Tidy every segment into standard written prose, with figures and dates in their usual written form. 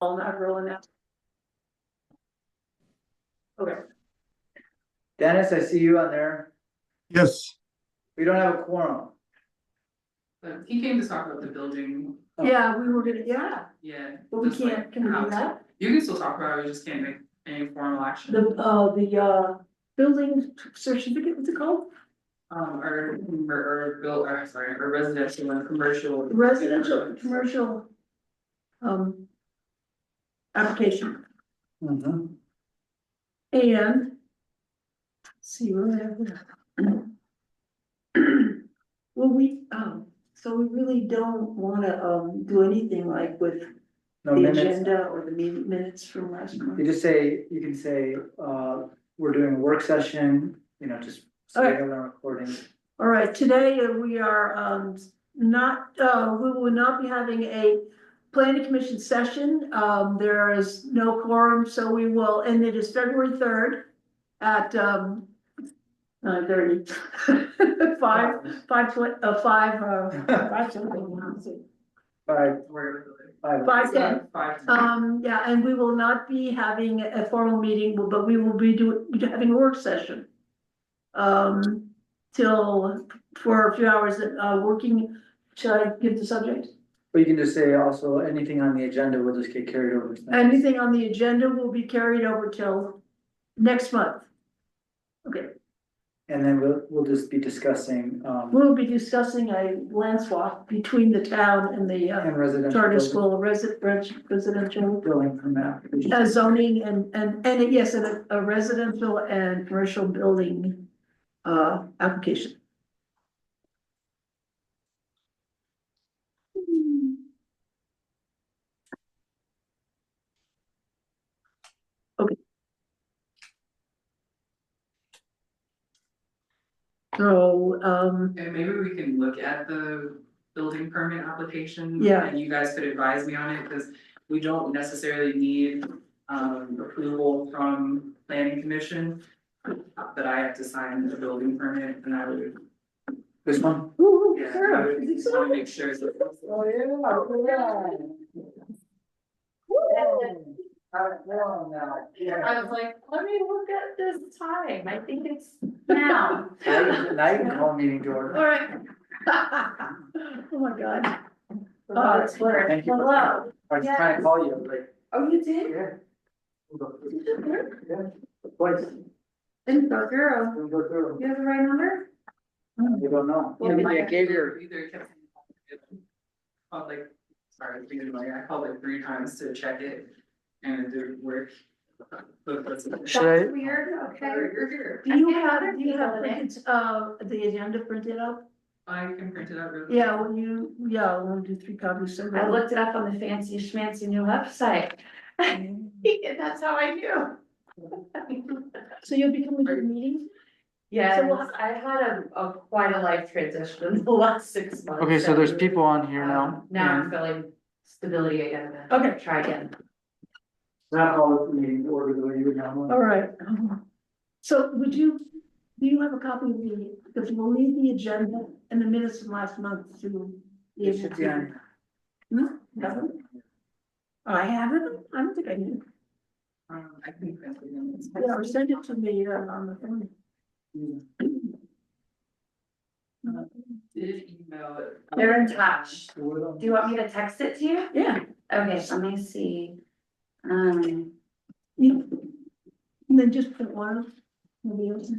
all not rolling out. Okay, Dennis, I see you on there. Yes, We don't have a quorum. But he came to talk about the building, yeah, we were gonna, yeah, yeah. but we just like can't, can we how do to- that? You can still talk about it, we just can't make any formal action. The building certificate, what's it called? Or residential and commercial. Residential, commercial. Application, Mm-hmm. and. Let's see, what do I have there? Well, so we really don't wanna, do anything like with No the minutes. agenda or the meeting minutes from last You month. just say, you can say, we're doing a work session, you know, just say Okay. it on recording. All right, today we are, not, we will not be having a planning commission session. There is no quorum, so we will, and it is February 3rd at, 9:30. 5:10. 5. Yeah, and we will not be having a formal meeting, but we will be having a work session. Till, for a few hours, working, should I give the subject? But you can just say also, anything on the agenda will just get carried over. Anything on the agenda will be carried over till next month. Okay, And then we'll just be discussing, we'll be discussing a land swap between the town and the and residential. charter building- school, residential. Building permit application. Zoning and yes, and a residential and commercial building, application. Okay. So, And maybe we can look at the building permit application. Yeah. And you guys could advise me on it, because we don't necessarily need, approval from planning commission. But I have to sign the building permit, and I would, This one? ooh, yeah, I Sarah, would is it just wanna so? make sure that. Oh, yeah. I was like, let me look at this time, I think it's now. Now you can call meeting to All order. right. Oh, my God. It's where, Thank you. hello, I was trying to call you, like, oh, you did? yeah. Yeah. Twice. Didn't go through, Didn't go through. you have the right number? You don't know. Well, Maybe I gave your, Either kept. Called like, sorry, I called like 3 times to check it, and it didn't work. But that's. Should I- That's weird, okay. You're here. Do you I think have, other do you have people in printed, the agenda printed out? I can print it out really. Yeah, we'll do 3 copies. So I looked it up on the fancy schmancy new website. And that's how I knew. So you'll be coming to the meeting? Yes, So we'll- I had a quite a life transition in the last 6 months. okay, so there's people on here now. Now I'm feeling stability again. Okay. Try again. Not all the meeting to order the way you would normally. All right. So do you have a copy of because we'll leave the agenda and the minutes from last month to. be It able should to- be on. Hmm? Have it? I have it, I don't think I do. I can print it. Yeah, or send it to me on the phone. Did email it. They're in touch. Do Do you want me to text it to you? Yeah, Okay, let me see. you, and then just put one, maybe else.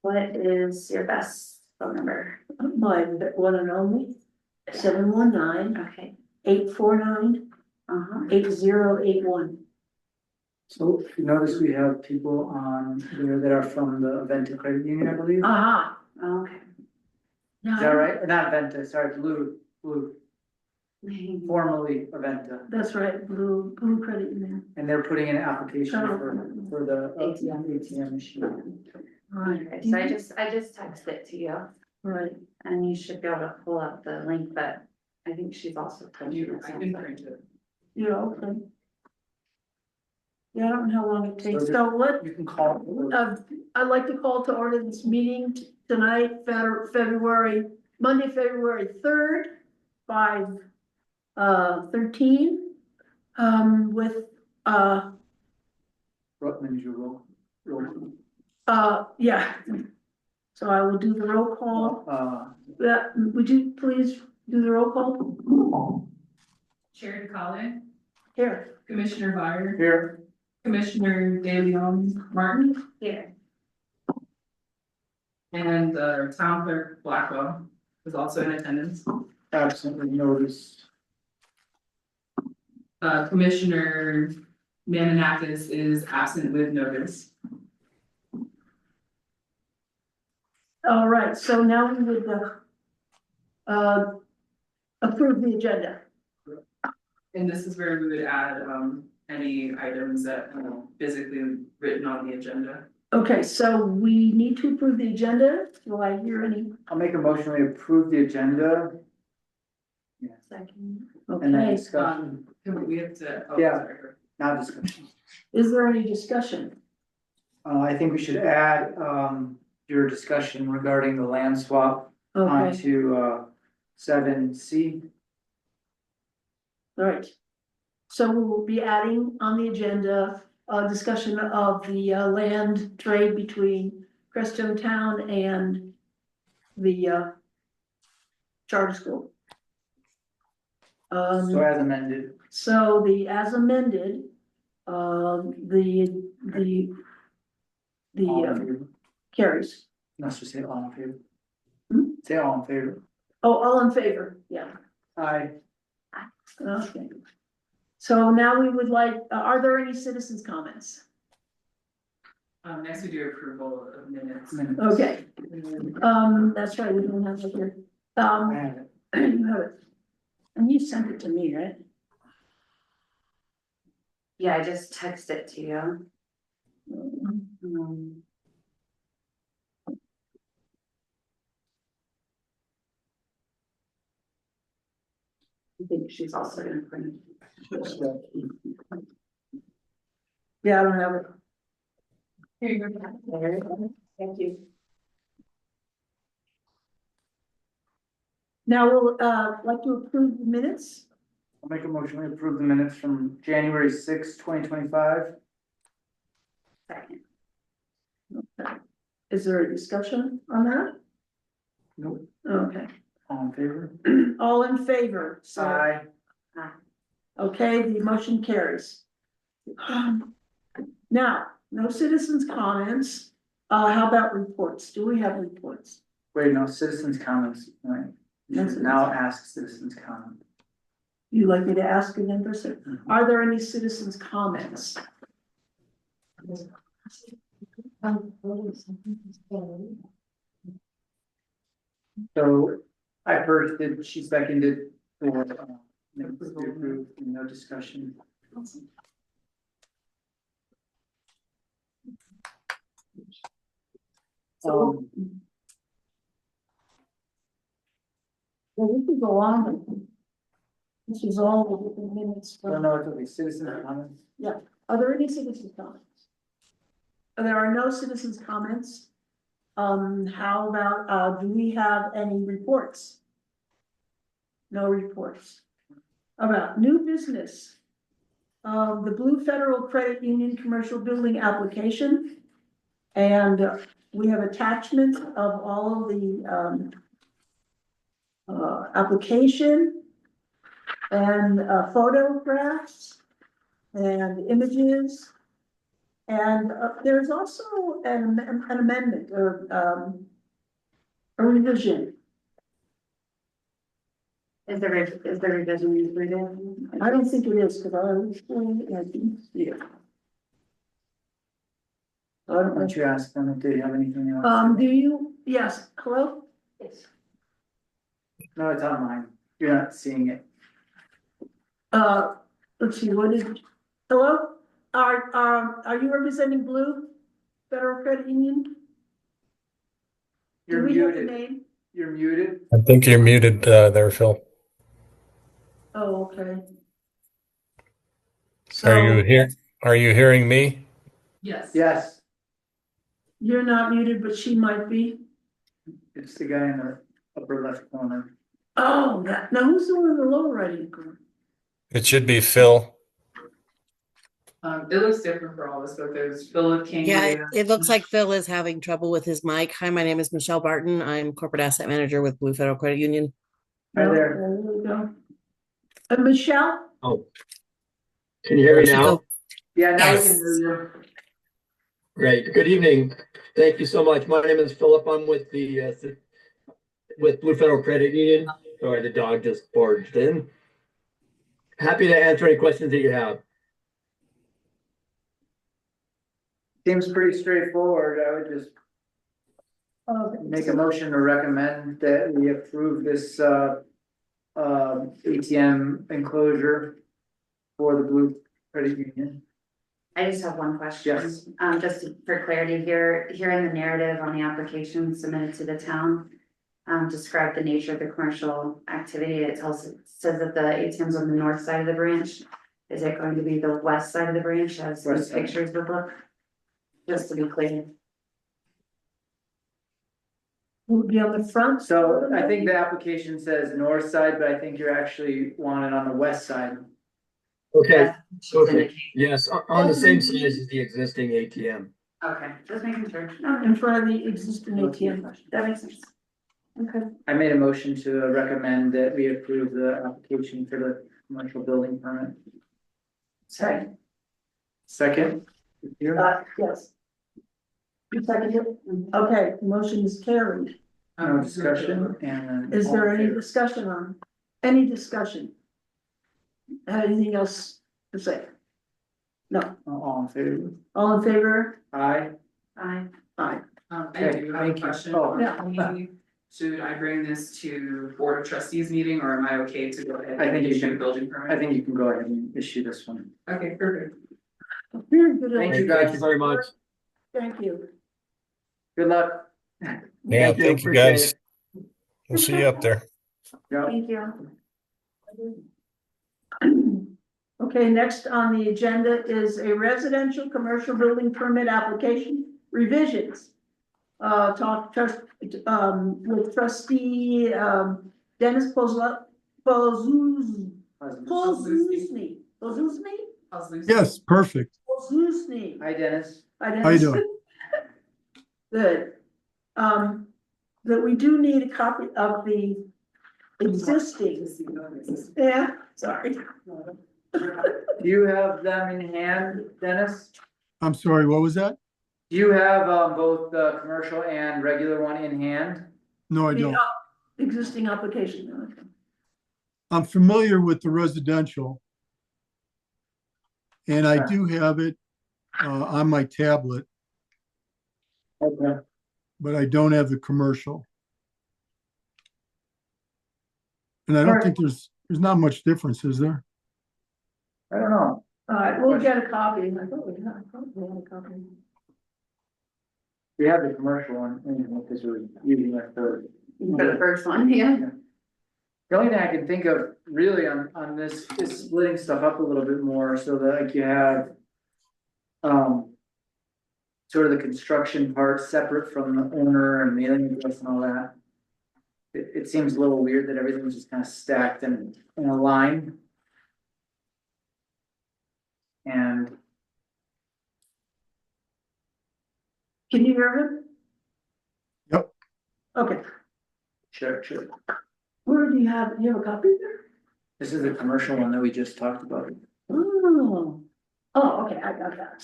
What is your best phone number? My one and only, 719-849-8081. Okay. Uh-huh. So if you notice, we have people on there that are from the Venta Credit Union, I believe. Aha. Okay. Is that right? Or not Venta, sorry, Blue, formerly Aventa. That's right, blue credit union. And they're putting in an application Oh. for the ATM machine. Right. Okay, so I just texted it to you, Right, and you should be able to pull up the link, but I think she's also. I can print it. yeah, okay. Yeah, I don't know how long it takes, So so what, You can call. I'd like to call to order this meeting tonight, Monday, February 3rd, 5 13, with, Rutland, your roll. yeah. So I will do the roll call. Would you please do the roll call? Chair DeColle, Here. Commissioner Byer, Here, Commissioner De Leon Martin, Here. and Town Clerk Blackwell is also in attendance. absently noticed. Commissioner Mananakis is absent with notice. All right, so now we would, approve the agenda. And this is where we would add any items that physically written on the agenda. Okay, so we need to approve the agenda. Will I hear any? I'll make a motion, we approve the agenda Second. and then Okay, discussion, We have to. Oh, Yeah. sorry. not discussion. is there any discussion? I think we should add, your discussion regarding the land swap Okay, onto, 7C. all right. So we will be adding on the agenda, a discussion of the land trade between Crestone Town and the charter school. So as amended, So the as amended, the all in favor? carries. Let's just say all in favor. Hmm? Say all in favor. Oh, all in favor, yeah, Aye. okay. So now we would like, are there any citizens' comments? Next we do approval of minutes. Minutes. Okay, that's right, we don't have it here. I have it. You have it. And you sent it to me, right? Yeah, I just texted it to you. I think she's also gonna print it. Yeah, I don't have it. Here you go. Thank you. Now we'll, like to approve the minutes. I'll make a motion, we approve the minutes from January 6th, 2025. Second. Is there a discussion on that? Nope. Okay, All in favor? all in favor, so, Aye. okay, the motion carries. Now, no citizens' comments, how about reports? Do we have reports? Wait, no, citizens' comments, right? You No should now ask citizens' comment. You'd like me to ask again for a second? Mhm. Are there any citizens' comments? So I first did, she seconded for, minutes to approve, no discussion. So, well, this is a long one. This is all the different minutes So from, no, it's okay, citizens' comments. are there any citizens' comments? There are no citizens' comments. How about, do we have any reports? No reports. About new business. The Blue Federal Credit Union Commercial Building application. And we have attachment of all of the, application. And photographs. And images. And there's also an amendment or a revision. Is the revision included? I don't think it is, because I didn't see it. I Why don't don't you ask them if they have anything else? know. Do you, yes, hello? Yes. No, it's online. You're not seeing it. Let's see, what is, hello? Are you representing Blue Federal Credit Union? Do You're we have the muted. name? You're muted. I think you're muted there, Phil. Oh, okay. Are you So here? Are you hearing me? Yes. Yes, you're not muted, but she might be. it's the guy in the upper left corner. Oh, now who's the one in the lower right hand corner? It should be Phil. It looks different for all of us, but there's Philip King. Yeah, it looks like Phil is having trouble with his mic. Hi, my name is Michelle Barton. I'm corporate asset manager with Blue Federal Credit Union. Hi there. There we go. Michelle? Oh, can you hear me now? Oh, Yeah, now we Yes. can hear you. Great. Good evening. Thank you so much. My name is Philip. I'm with with Blue Federal Credit Union. Sorry, the dog just barged in. Happy to answer any questions that you have. Seems pretty straightforward. I would just make a motion to recommend that we approve this ATM enclosure for the Blue Credit Union. I just have one question. Yes. Just for clarity here in the narrative on the application submitted to the town. Describe the nature of the commercial activity. It says that the ATM's on the north side of the branch. Is it going to be the west side of the branch as West these side. pictures would look? Just to be clear. Would be on the front? So I think the application says north side, but I think you're actually wanting on the west side. Okay. That's Okay. Yes, on the same size as the existing ATM. Okay, just making sure. In front of the existing ATM. That makes sense. Okay. I made a motion to recommend that we approve the application for the commercial building permit. Sorry. Second? You? Yes. You second it? Okay, motion is carried. No discussion and then. Is all there in any favor? discussion on, any discussion? Anything else to say? No, All in favor? all in favor? Aye. Aye. Aye. I Okay, do have a thank you. question. Oh, yeah. Should I bring this to Board of Trustees meeting, or am I okay to go ahead I think and you issue a should. building I permit? think you can go ahead and issue this one. Okay, perfect. Very good. Thank you, Thank guys. you very much. Thank you. Good luck. Yeah, Thank you, thank you appreciate guys. it. We'll see you up there. Yeah. Thank you. Okay, next on the agenda is a residential commercial building permit application revisions. With trustee, Dennis Pozuzny. Yes, perfect. Pozuzny. Hi, Dennis. How you doing? Good. That we do need a copy of the existing, yeah, sorry. Do you have them in hand, Dennis? I'm sorry, what was that? Do you have both the commercial and regular one in hand? No, I The don't. existing application. I'm familiar with the residential. And I do have it on my tablet, Okay. but I don't have the commercial. And I don't Alright. think there's not much difference, is there? I don't know. All right, we'll get a copy. I thought we had a copy. We have the commercial one, because we're using that for. For the first one, yeah. The only thing I can think of really on this is splitting stuff up a little bit more so that like you have. Sort of the construction part separate from the owner and mailing address and all that. It seems a little weird that everything's just kind of stacked in a line. And Can you hear him? Yep. Okay, sure, where do you have a copy there? this is the commercial one that we just talked about. Oh, okay, I got that.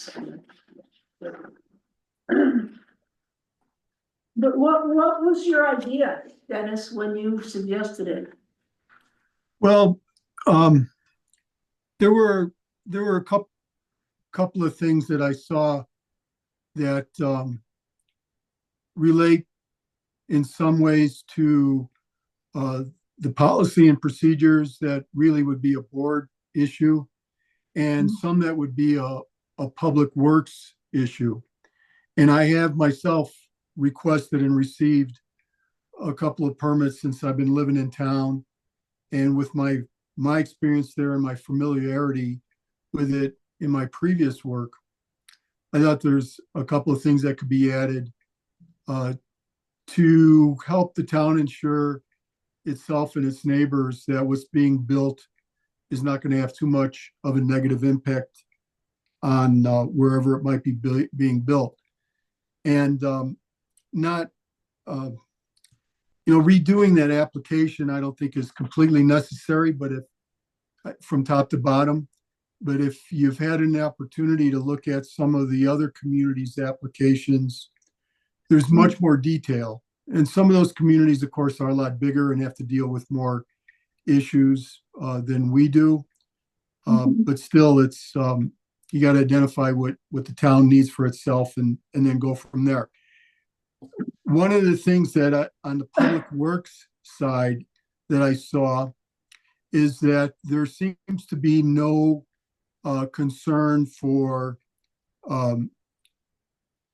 But what was your idea, Dennis, when you suggested it? Well, there were a couple of things that I saw that relate in some ways to the policy and procedures that really would be a board issue, and some that would be a public works issue. And I have myself requested and received a couple of permits since I've been living in town. And with my experience there and my familiarity with it in my previous work, I thought there's a couple of things that could be added to help the town ensure itself and its neighbors that what's being built is not going to have too much of a negative impact on wherever it might be being built. And not, redoing that application, I don't think is completely necessary, but if from top to bottom, but if you've had an opportunity to look at some of the other communities' applications, there's much more detail. And some of those communities, of course, are a lot bigger and have to deal with more issues than we do. But still, it's you got to identify what the town needs for itself and then go from there. One of the things that on the public works side that I saw is that there seems to be no concern for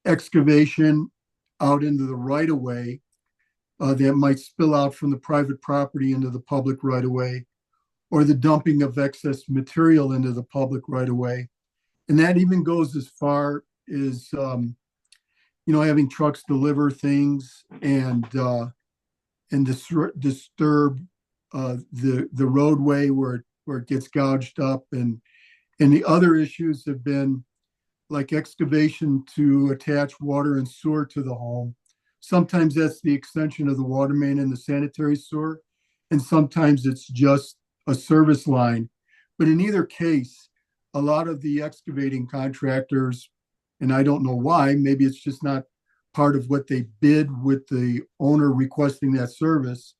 excavation out into the right of way that might spill out from the private property into the public right of way, or the dumping of excess material into the public right of way. And that even goes as far as having trucks deliver things and disturb the roadway where it gets gouged up. And the other issues have been like excavation to attach water and sewer to the home. Sometimes that's the extension of the water main and the sanitary sewer, and sometimes it's just a service line. But in either case, a lot of the excavating contractors, and I don't know why, maybe it's just not part of what they bid with the owner requesting that service,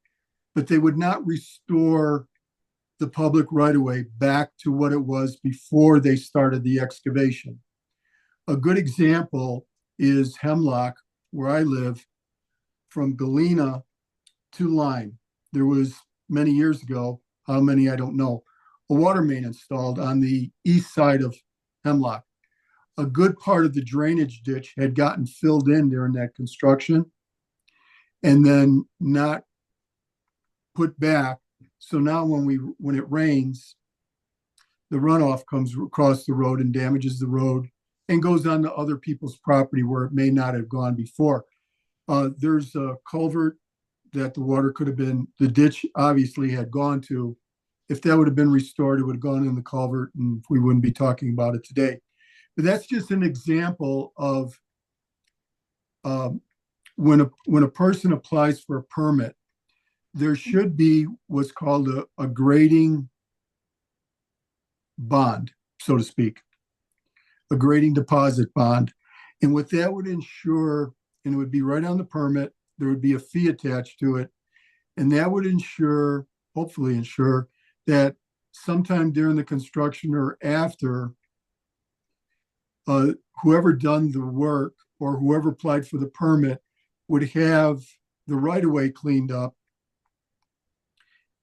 but they would not restore the public right-of-way back to what it was before they started the excavation. A good example is Hemlock, where I live, from Galena to Lime. There was many years ago, how many I don't know, a water main installed on the east side of Hemlock. A good part of the drainage ditch had gotten filled in during that construction and then not put back. So now when it rains, the runoff comes across the road and damages the road and goes on to other people's property where it may not have gone before. There's a culvert that the water could have been, the ditch obviously had gone to. If that would have been restored, it would have gone in the culvert and we wouldn't be talking about it today. But that's just an example of when a person applies for a permit, there should be what's called a grading bond, so to speak, a grading deposit bond. And what that would ensure, and it would be right on the permit, there would be a fee attached to it. And that would ensure, hopefully ensure, that sometime during the construction or after, whoever done the work or whoever applied for the permit would have the right-of-way cleaned up,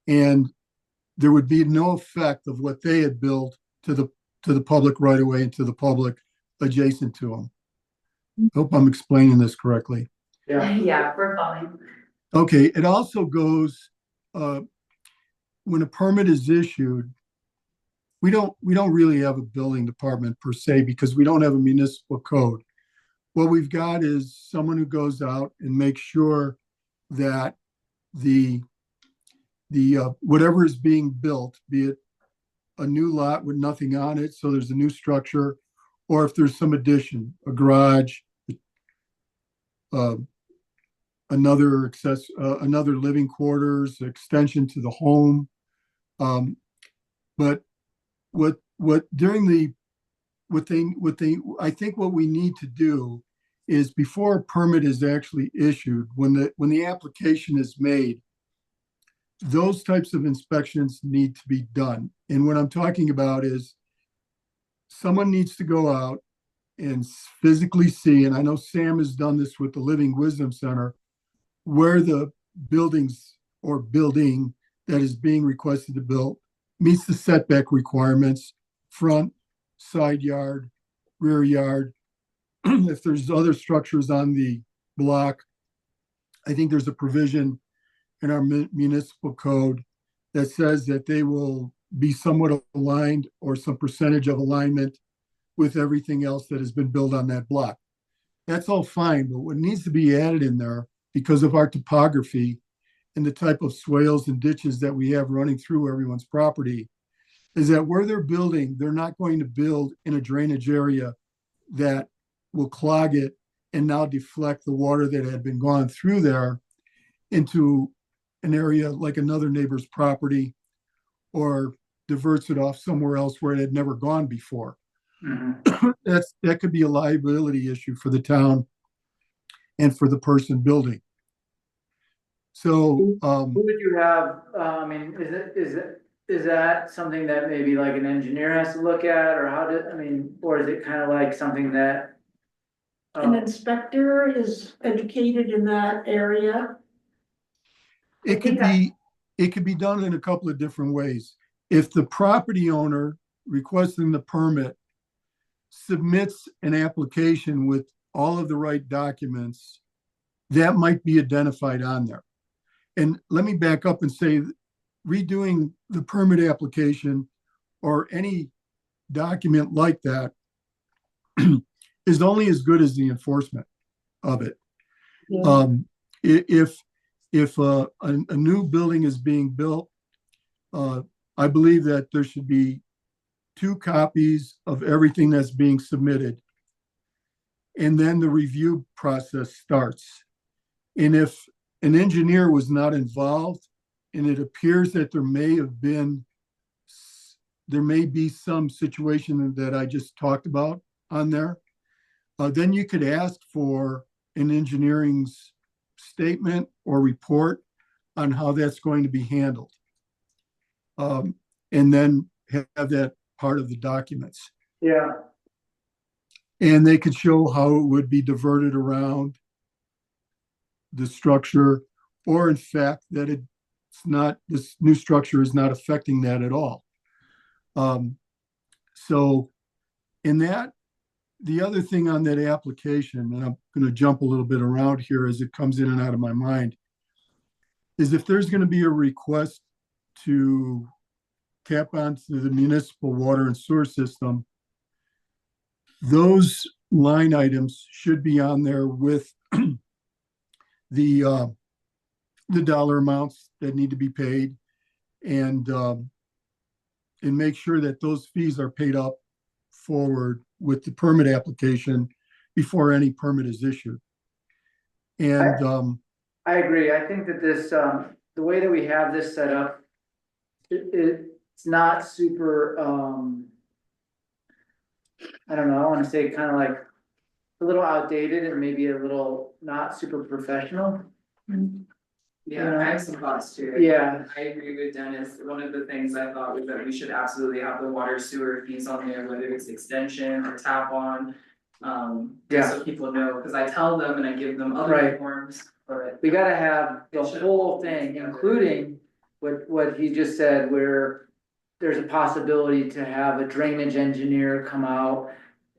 and there would be no effect of what they had built to the public right-of-way and to the public adjacent to them. I hope I'm explaining this correctly. Yeah, we're following. Okay, it also goes, when a permit is issued, we don't really have a building department per se because we don't have a municipal code. What we've got is someone who goes out and makes sure that the whatever is being built, be it a new lot with nothing on it, so there's a new structure, or if there's some addition, a garage, another living quarters, extension to the home. But I think what we need to do is before a permit is actually issued, when the application is made, those types of inspections need to be done. And what I'm talking about is someone needs to go out and physically see, and I know Sam has done this with the Living Wisdom Center, where the buildings or building that is being requested to build meets the setback requirements, front, side yard, rear yard. If there's other structures on the block, I think there's a provision in our municipal code that says that they will be somewhat aligned or some percentage of alignment with everything else that has been built on that block. That's all fine, but what needs to be added in there, because of our topography and the type of swales and ditches that we have running through everyone's property, is that where they're building, they're not going to build in a drainage area that will clog it and now deflect the water that had been gone through there into an area like another neighbor's property, or diverts it off somewhere else where it had never gone before. Mhm. That could be a liability issue for the town and for the person building. So, Who would you have, I mean, is that something that maybe like an engineer has to look at, or how did, I mean, or is it kind of like something that? An inspector is educated in that area. it could be done in a couple of different ways. If the property owner requesting the permit submits an application with all of the right documents, that might be identified on there. And let me back up and say, redoing the permit application or any document like that is only as good as the enforcement of it. Yeah. If a new building is being built, I believe that there should be 2 copies of everything that's being submitted. And then the review process starts. And if an engineer was not involved, and it appears that there may be some situation that I just talked about on there, then you could ask for an engineering's statement or report on how that's going to be handled. And then have that part of the documents. Yeah, And they could show how it would be diverted around the structure, or in fact, that it's not, this new structure is not affecting that at all. So in that, the other thing on that application, and I'm going to jump a little bit around here as it comes in and out of my mind, is if there's going to be a request to tap onto the municipal water and sewer system, those line items should be on there with the dollar amounts that need to be paid, and make sure that those fees are paid up forward with the permit application before any permit is issued. And I agree. I think that this, the way that we have this set up, it's not super, I don't know, I wanna say kind of like a little outdated and maybe a little not super professional. Yeah, I have some thoughts too. Yeah. I agree with Dennis. One of the things I thought was that we should absolutely have the water sewer fees on there, whether it's extension or tap on. Yeah. So people know, cause I tell them and I give them other Right. forms, but. We gotta have the whole thing, including what he just said, where there's a possibility to have a drainage engineer come out.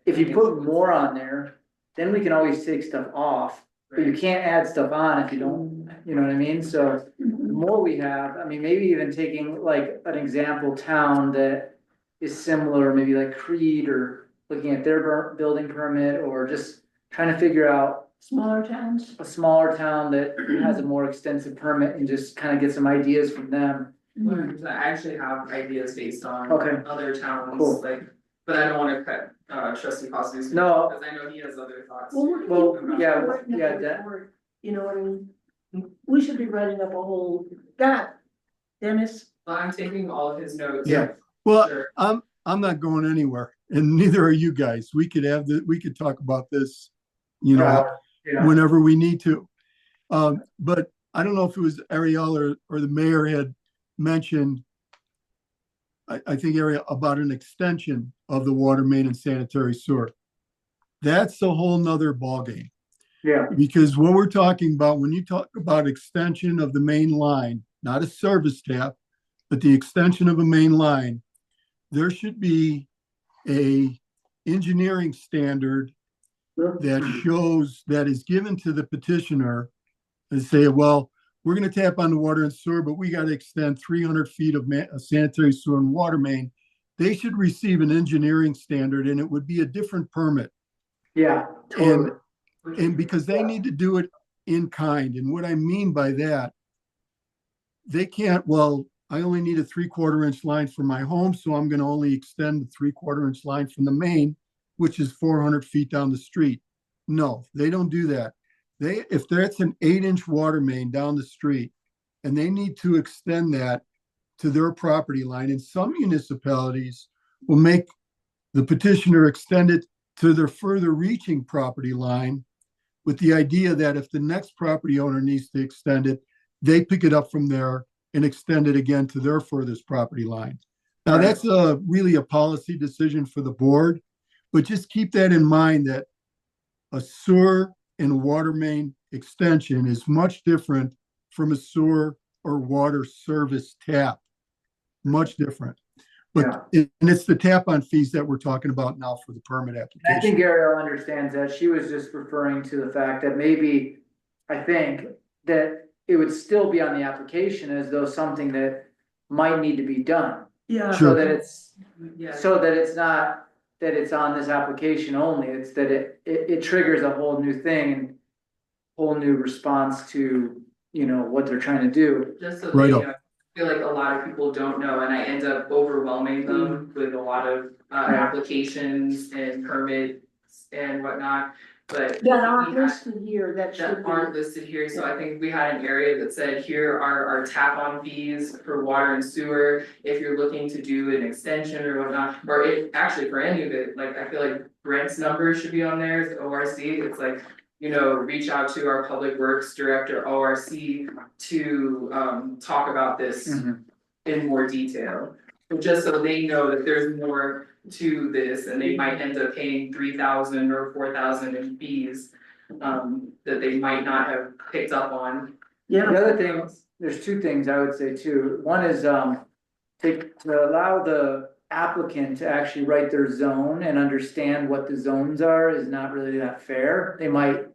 If you put more on there, then we can always take stuff off, but you can't add stuff on if you don't, you know what I mean? So the more we have, I mean, maybe even taking like an example town that is similar, maybe like Creed, or looking at their building permit, or just trying to figure out Smaller towns. a smaller town that has a more extensive permit and just kind of get some ideas from them. I actually have ideas based on Okay. other towns, Cool. like, but I don't wanna cut trustee Cosby's. No. Cause I know he has other thoughts. Well, yeah, yeah, that, You know what I mean? We should be writing up a whole, that, Dennis. But I'm taking all of his notes. Yeah. well, Sure. I'm not going anywhere, and neither are you guys. We could talk about this, yeah, whenever we need to. But I don't know if it was Ariel or the mayor had mentioned, I think Ariel, about an extension of the water main and sanitary sewer. That's a whole nother ballgame, yeah, because what we're talking about, when you talk about extension of the main line, not a service tap, but the extension of a main line, there should be a engineering standard that shows, that is given to the petitioner, and say, well, we're going to tap on the water and sewer, but we got to extend 300 feet of sanitary sewer and water main. They should receive an engineering standard, and it would be a different permit. yeah. And because they need to do it in kind. And what I mean by that, they can't, well, I only need a 3/4 inch line for my home, so I'm gonna only extend the 3/4 inch line from the main, which is 400 feet down the street. No, they don't do that. If that's an 8-inch water main down the street and they need to extend that to their property line, and some municipalities will make the petitioner extend it to their further reaching property line with the idea that if the next property owner needs to extend it, they pick it up from there and extend it again to their furthest property line. Now, that's really a policy decision for the board, but just keep that in mind that a sewer and water main extension is much different from a sewer or water service tap. Much different. But and it's the tap on fees that we're talking about now for the permit I application. think Ariel understands that. She was just referring to the fact that maybe, I think, that it would still be on the application as though something that might need to be done. Yeah. So Sure. that it's, Yeah. so that it's not, that it's on this application only, it's that it triggers a whole new thing and whole new response to, you know, what they're trying to do. Just so Right they, on. I feel like a lot of people don't know, and I end up overwhelming them with a lot of applications and permits and whatnot, but. That aren't we had- listed here, that should That be. aren't listed here, so I think we had an area that said, here are our tap-on fees for water and sewer. If you're looking to do an extension or whatnot, or if, actually for any of it, like, I feel like Brent's number should be on there, it's ORC, it's like, you know, reach out to our public works director, ORC, to talk about this in more detail. So just so they know that there's more to this, and they might end up paying 3,000 or 4,000 in fees. That they might not have picked up on. Yeah. The other thing, there's two things I would say too. One is, to allow the applicant to actually write their zone and understand what the zones are is not really that fair. They might,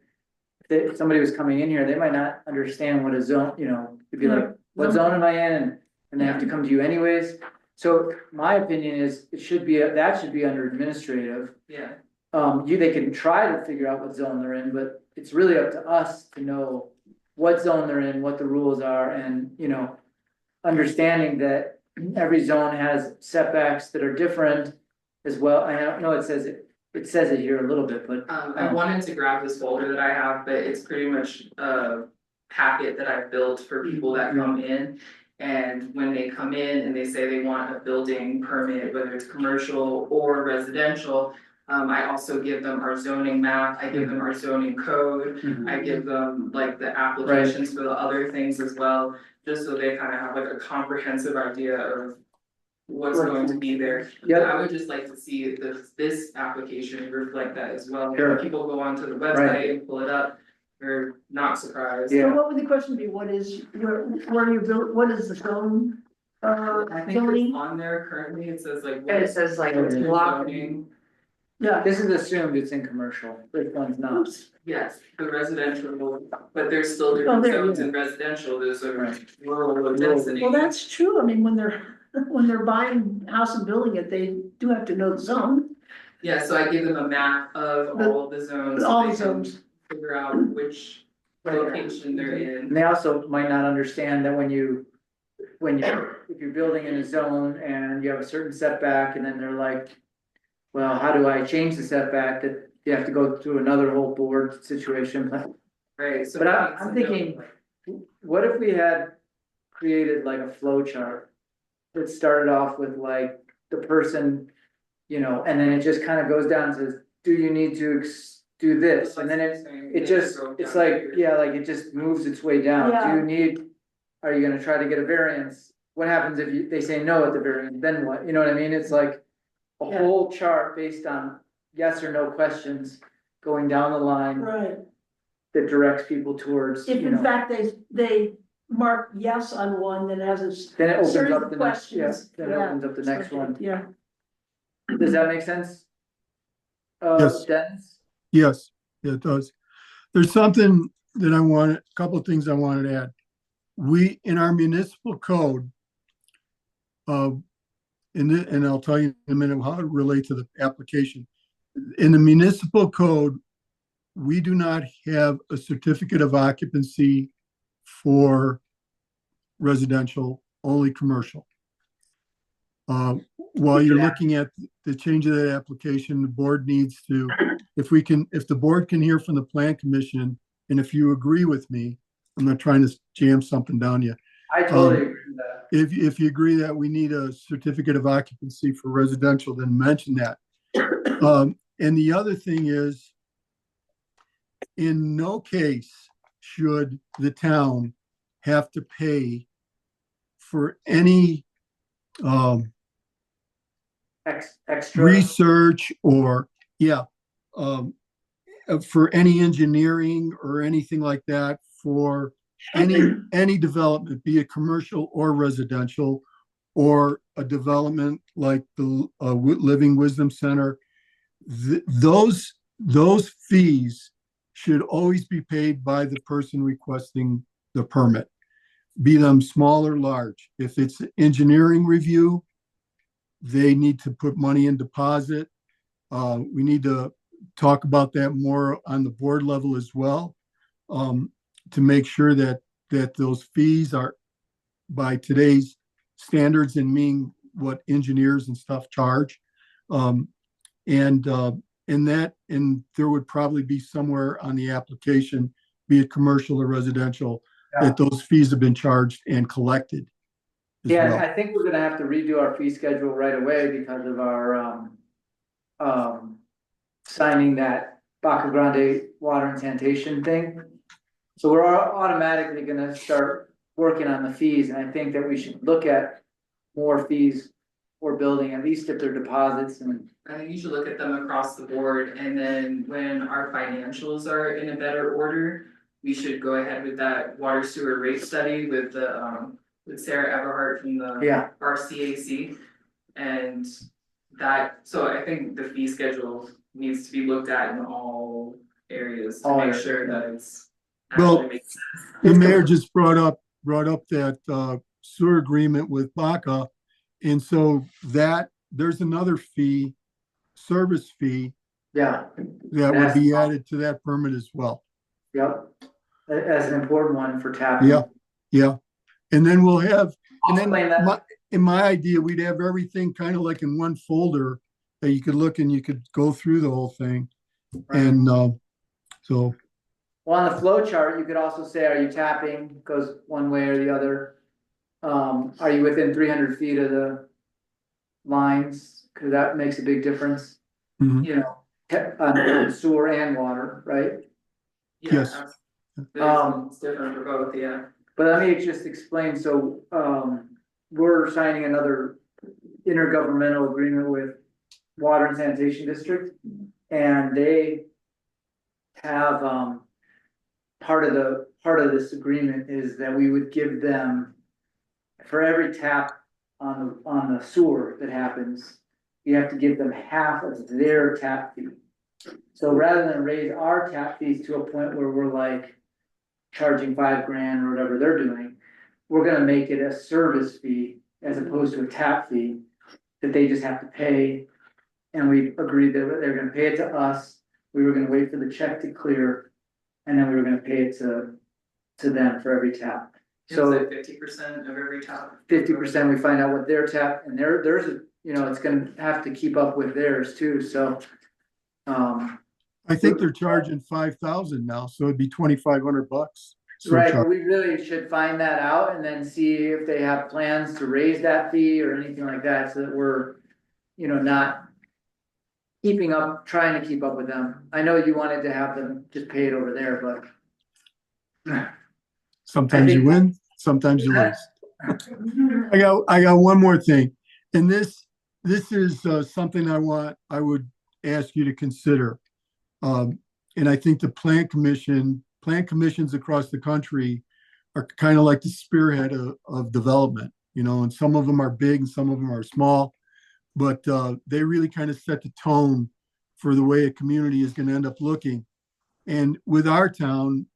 if somebody was coming in here, they might not understand what a zone, you know, it'd be like, what zone am I in? And they have to come to you anyways. So my opinion is, it should be, that should be under administrative. Yeah. They can try to figure out what zone they're in, but it's really up to us to know what zone they're in, what the rules are, and, you know, understanding that every zone has setbacks that are different as well. I know it says it here a little bit, but. I wanted to grab this folder that I have, but it's pretty much a packet that I've built for people that come in. And when they come in and they say they want a building permit, whether it's commercial or residential, I also give them our zoning map, I give them our zoning code, I give them like the applications for the other things as well, just so they kind of have like a comprehensive idea of what's going to be there. Yeah. I would just like to see this application reflect that as well. Sure. If people go onto the website Right. and pull it up, they're not surprised. Yeah. So what would the question be? What is, where you built, what is the zone? I think Zoning? it's on there currently, it says like. It says like Okay. block. Zoning. Yeah. This is assumed it's in commercial, this one's not. Yes, the residential, but there's still Oh, different there, zones yeah. in residential, there's a Right. rural density. Well, that's true. I mean, when they're buying a house and building it, they do have to know the zone, Yeah, so I give them a map of all the zones. so all they the can zones. Figure out which location they're in. And they also might not understand that if you're building in a zone and you have a certain setback, and then they're like, well, how do I change the setback, that you have to go through another whole board situation. Right, so. But we I'm need to know, thinking- like, What if we had created like a flow chart that started off with like the person, you know, and then it just kind of goes down and says, do you need to do this? And then it's like, yeah, like it just moves its way down. Yeah. Are you gonna try to get a variance? What happens if they say no at the variance, then what? You know what I mean? It's like a Yeah. whole chart based on yes or no questions going down the line Right. that directs people towards, If you in know. fact they mark yes on one, then it has a Then it opens series up of the next, yeah, questions. then it opens up the next one. Yeah. Does that make sense? Yes. Dennis? Yes, it does. There's something that a couple of things I wanted to add. In our municipal code, and I'll tell you in a minute how it relates to the application. In the municipal code, we do not have a certificate of occupancy for residential only commercial. While you're looking at the change of that application, the board needs to, if the board can hear from the plan commission, and if you agree with me, I'm not trying to jam something down you. I totally agree with that. If you agree that we need a certificate of occupancy for residential, then mention that. And the other thing is, in no case should the town have to pay for any Extra. research or, for any engineering or anything like that for any development, be it commercial or residential, or a development like the Living Wisdom Center. Those fees should always be paid by the person requesting the permit, be them small or large. If it's engineering review, they need to put money in deposit. We need to talk about that more on the board level as well, to make sure that those fees are by today's standards and mean what engineers and stuff charge. And there would probably be somewhere on the application, be it commercial or residential, that those fees have been charged and collected. Yeah, well. I think we're gonna have to redo our fee schedule right away because of our signing that Baca Grande water and sanitation thing. So we're automatically gonna start working on the fees, and I think that we should look at more fees for building, at least if they're deposits. And I think you should look at them across the board, and then when our financials are in a better order, we should go ahead with that water sewer rate study with the with Sarah Everhart from the RCAC. And that, so I think the fee schedule needs to be looked at in all areas to make sure that it's actually makes sense. The mayor just brought up that sewer agreement with Baca. And so that there's another fee, service fee, that would be added to that permit as well. Yep, as an important one for tapping. Yeah. And then we'll have, that. in my idea, we'd have everything kind of like in one folder that you could look and you could go through the whole thing. Right. And so. Well, on the flow chart, you could also say, are you tapping, goes one way or the other. Are you within 300 feet of the lines? Cause that makes a big difference. Mhm. You know, on sewer and water, right? Yes. It's different for both, yeah. But let me just explain, so, we're signing another intergovernmental agreement with Water and Sanitation District. And they have, part of this agreement is that we would give them, for every tap on the sewer that happens, you have to give them half of their tap fee. So rather than raise our tap fees to a point where we're like charging $5,000 or whatever they're doing, we're gonna make it a service fee as opposed to a tap fee that they just have to pay. And we agreed that they're gonna pay it to us. We were gonna wait for the check to clear, and then we were gonna pay it to them for every tap. So 50% of every tap. 50%, we find out what their tap, and theirs is, you know, it's gonna have to keep up with theirs too, so. I think they're charging 5,000 now, so it'd be $2,500. Right, but we really should find that out and then see if they have plans to raise that fee or anything like that, so that we're, you know, not trying to keep up with them. I know you wanted to have them just pay it over there, but. Sometimes you win, sometimes you lose. I got one more thing, and this is something I would ask you to consider. And I think the plan commissions across the country are kind of like the spearhead of development, you know, and some of them are big and some of them are small, but they really kind of set the tone for the way a community is going to end up looking. And with our town,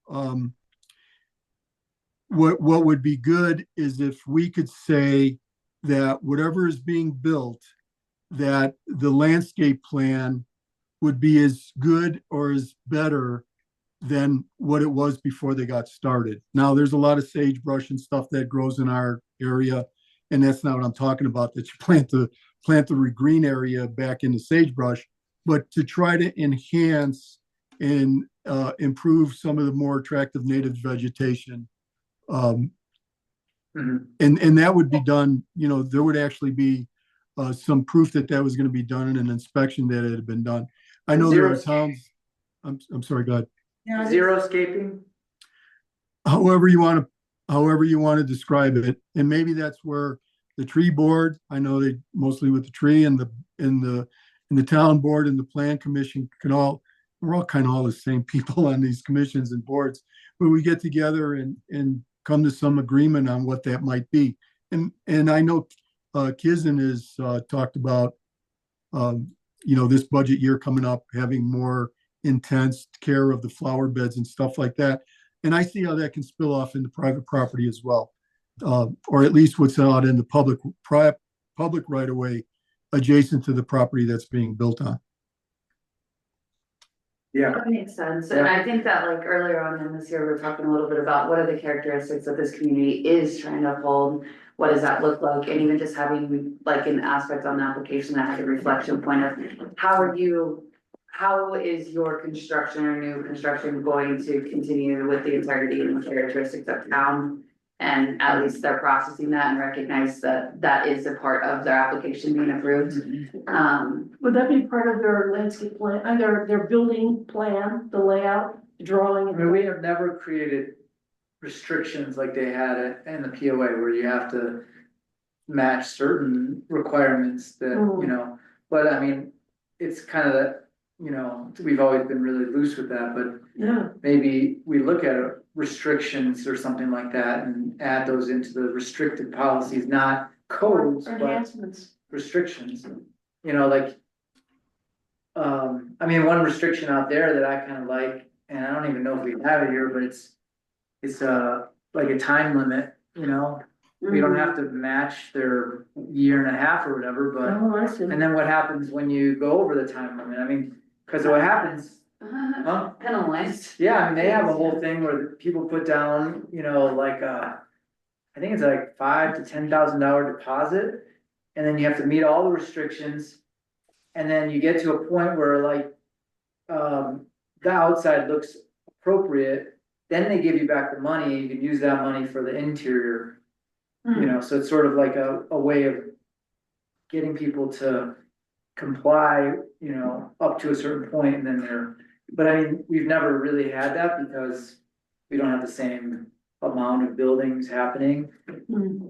what would be good is if we could say that whatever is being built, that the landscape plan would be as good or as better than what it was before they got started. Now, there's a lot of sagebrush and stuff that grows in our area, and that's not what I'm talking about, that you plant the green area back into sagebrush, but to try to enhance and improve some of the more attractive native vegetation. Mhm. And that would be done, there would actually be some proof that that was going to be done and an inspection that it had been done. I know there are towns, I'm sorry, go ahead. Xeriscaping? However you want to describe it. And maybe that's where the tree board, I know they mostly with the tree and the town board and the plan commission we're all kind of all the same people on these commissions and boards, but we get together and come to some agreement on what that might be. And I know Kizan has talked about, this budget year coming up, having more intense care of the flower beds and stuff like that. And I see how that can spill off into private property as well, or at least what's out in the public right of way adjacent to the property that's being built on. Yeah. That makes sense, and I think that like earlier on in this year, we were talking a little bit about what are the characteristics that this community is trying to uphold. What does that look like? And even just having like an aspect on the application that has a reflection point of how is your construction or new construction going to continue with the integrity and characteristics of town? And at least they're processing that and recognize that that is a part of their application being approved. Would that be part of their landscape plan, their building plan, the layout, drawing? I mean, we have never created restrictions like they had it in the POA where you have to match certain requirements that, but I mean, it's kind of that, we've always been really loose with that, but Yeah, maybe we look at restrictions or something like that and add those into the restricted policies, not codes, or but enhancements. restrictions, like, I mean, one restriction out there that I kind of like, and I don't even know if we have it here, but it's like a time limit, we don't have to match their year and a half or whatever, but, Oh, I see. and then what happens when you go over the time limit? I mean, cause what happens, huh? Penalized. Yeah, I mean, they have a whole thing where people put down, like, I think it's like $5,000 to $10,000 deposit. And then you have to meet all the restrictions. And then you get to a point where like, the outside looks appropriate, then they give you back the money, you can use that money for the interior. So it's sort of like a way of getting people to comply, up to a certain point and then but I mean, we've never really had that because we don't have the same amount of buildings happening.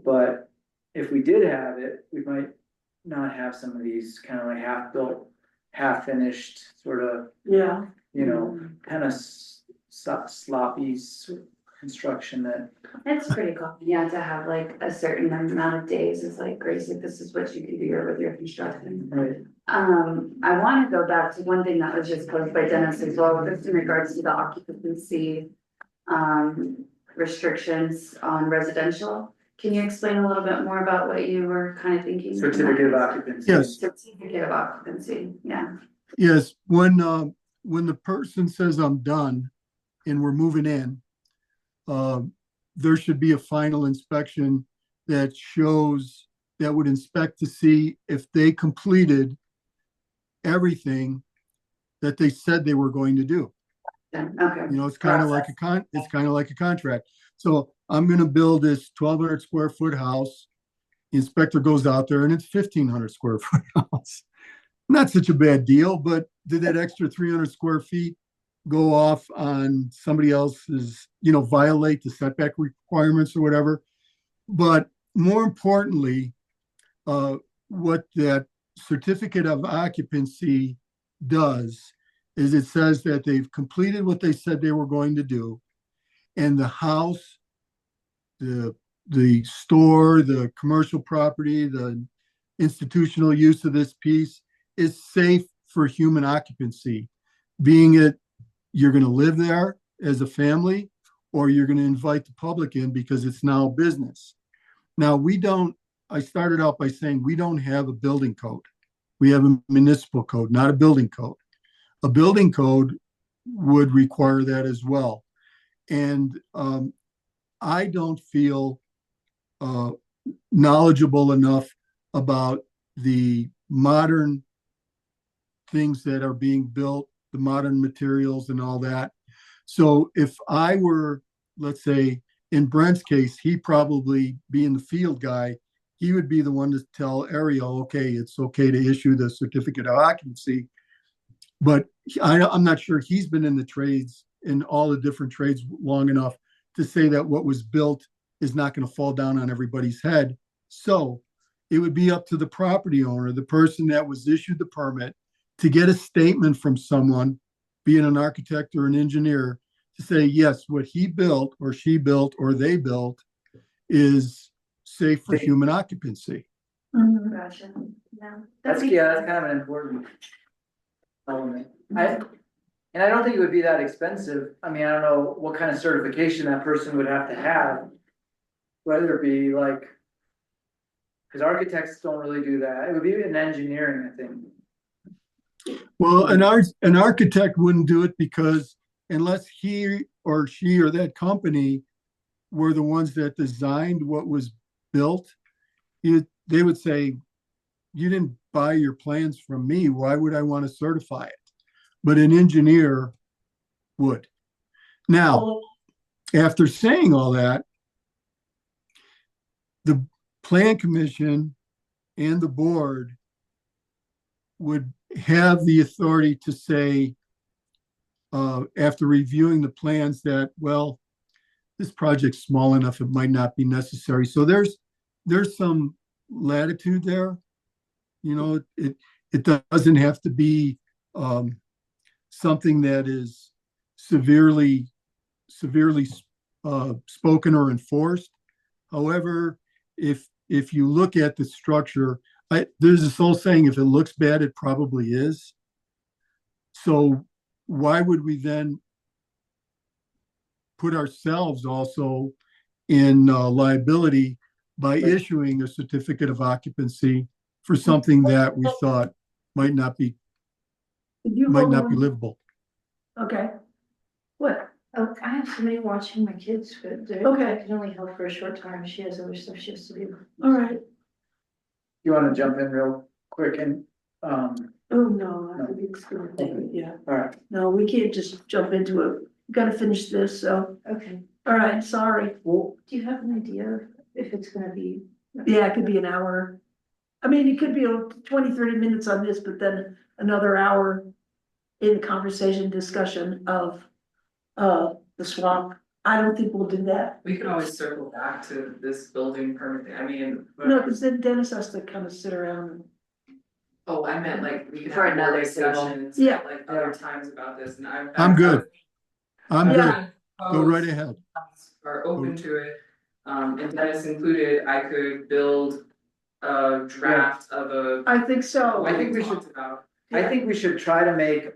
But if we did have it, we might not have some of these kind of like half built, half finished sort of, Yeah. kind of sloppy construction that. It's pretty common, yeah, to have like a certain amount of days, it's like, Grace, like, this is what you can do with your construction. Right. I wanna go back to one thing that was just posed by Dennis as well, just in regards to the occupancy. Restrictions on residential, can you explain a little bit more about what you were kind of thinking? Certificate of occupancy. Yes. Certificate of occupancy, yeah. Yes, when the person says I'm done and we're moving in, there should be a final inspection that would inspect to see if they completed everything that they said they were going to do. Okay. It's kind of like a contract. So I'm going to build this 1,200 square foot house. The inspector goes out there and it's 1,500 square foot house. Not such a bad deal, but did that extra 300 square feet go off on somebody else's, violate the setback requirements or whatever? But more importantly, what that certificate of occupancy does is it says that they've completed what they said they were going to do. And the house, the store, the commercial property, the institutional use of this piece is safe for human occupancy, being it you're going to live there as a family or you're going to invite the public in because it's now business. Now I started out by saying we don't have a building code. We have a municipal code, not a building code. A building code would require that as well. And I don't feel knowledgeable enough about the modern things that are being built, the modern materials and all that. So if I were, let's say, in Brent's case, he probably being the field guy, he would be the one to tell Ariel, okay, it's okay to issue the certificate of occupancy. But I'm not sure he's been in the trades, in all the different trades long enough to say that what was built is not going to fall down on everybody's head. So it would be up to the property owner, the person that was issued the permit, to get a statement from someone, being an architect or an engineer, to say, yes, what he built or she built or they built is safe for human occupancy. Gotcha. Yeah. That's, yeah, that's kind of an important element. And I don't think it would be that expensive. I mean, I don't know what kind of certification that person would have to have. Whether it be like, because architects don't really do that. It would be in engineering, I think. Well, an architect wouldn't do it because unless he or she or that company were the ones that designed what was built, they would say, you didn't buy your plans from me. Why would I want to certify it? But an engineer would. Now, after saying all that, the plan commission and the board would have the authority to say, after reviewing the plans, that, well, this project's small enough, it might not be necessary. So there's some latitude there. You know, it doesn't have to be something that is severely spoken or enforced. However, if you look at the structure, there's this old saying, if it looks bad, it probably is. So why would we then put ourselves also in liability by issuing a certificate of occupancy for something that we thought might not be livable? Okay. What? Oh, I have somebody watching my kids, but Okay. I can only help for a short time. She has other stuff she has to do. All right. You want to jump in real quick and, Oh, no, I think it's gonna take it, yeah. all right. No, we can't just jump into it. We gotta finish this, so, Okay. all right, sorry. Well, Do you have an idea if it's gonna be? Yeah, it could be an hour. I mean, it could be 20, 30 minutes on this, but then another hour in conversation, discussion of the swamp. I don't think we'll do that. We could always circle back to this building permit, I mean. No, because then Dennis has to kind of sit around and. Oh, I meant like, we could For have more another table. discussions, Yeah. like other times about this, and I'm good. I'm good. Yeah. Go right ahead. Are open to it, and Dennis included, I could build a draft of a. I think so. I think we should- talked about. I think we should try to make,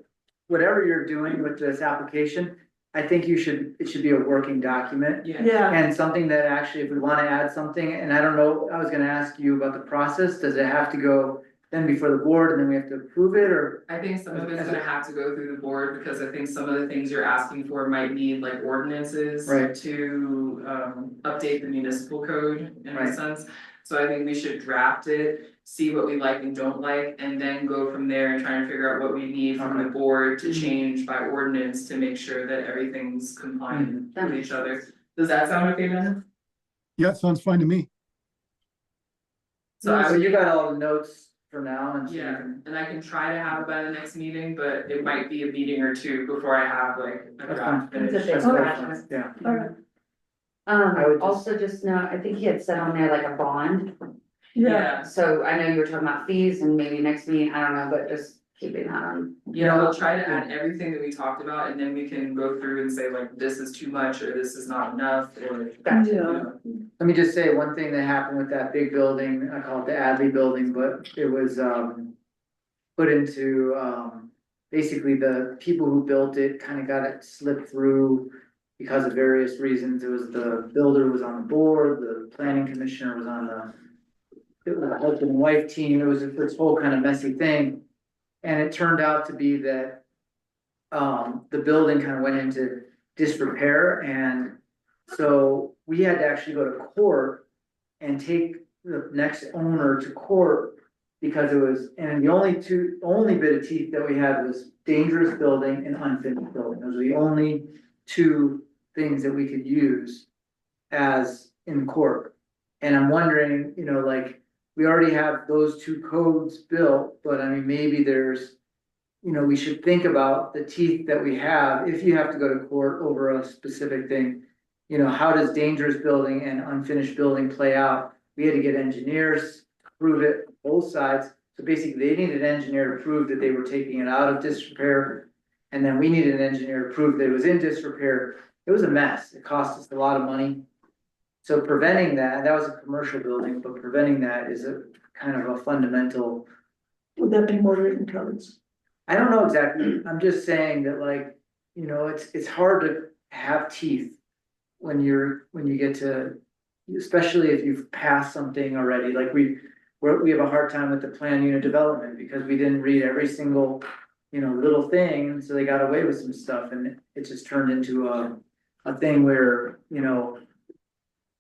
whatever you're doing with this application, I think it should be a working document. Yeah, And something that actually, if we want to add something, and I don't know, I was gonna ask you about the process, does it have to go then before the board and then we have to approve it, or? I think some of it's gonna have to go through the board, because I think some of the things you're asking for might need like ordinances. Right. To update the municipal code in a Right. sense. So I think we should draft it, see what we like and don't like, and then go from there and try and figure out what we need from the Okay. board to Mhm. change by ordinance to make sure that everything's compliant That with makes each other. Does that sound okay, then? Yeah, sounds fine to me. So I So would, you got all the notes for now, and so you yeah, can- and I can try to have it by the next meeting, but it might be a meeting or two before I have like a That's draft fine. finished. It's a big project. Yeah. all right, I would just- Also just know, I think he had said on there like a bond, yeah, so I know you were talking about fees and maybe next meeting, I don't know, but just keeping that on. Yeah, we'll try to add everything that we talked about, and then we can go through and say like, this is too much, or this is not enough, or. yeah. Let me just say one thing that happened with that big building, I call it the Adley building, but it was, put into, basically the people who built it kind of got it slipped through because of various reasons. It was the builder was on the board, the planning commissioner was on it was a husband and wife team. It was this whole kind of messy thing. And it turned out to be that, the building kind of went into disrepair, and so we had to actually go to court and take the next owner to court. Because it was, and the only bit of teeth that we had was dangerous building and unfinished building. Those were the only two things that we could use as in court. And I'm wondering, you know, like, we already have those two codes built, but I mean, maybe there's, you know, we should think about the teeth that we have, if you have to go to court over a specific thing. You know, how does dangerous building and unfinished building play out? We had to get engineers to prove it, both sides. So basically, they needed an engineer to prove that they were taking it out of disrepair. And then we needed an engineer to prove that it was in disrepair. It was a mess. It cost us a lot of money. So preventing that was a commercial building, but preventing that is a kind of a fundamental. Would that be more written codes? I don't know exactly. I'm just saying that, like, you know, it's hard to have teeth when you get to, especially if you've passed something already. Like we have a hard time with the plan unit development because we didn't read every single, you know, little thing. So they got away with some stuff, and it just turned into a thing where, you know,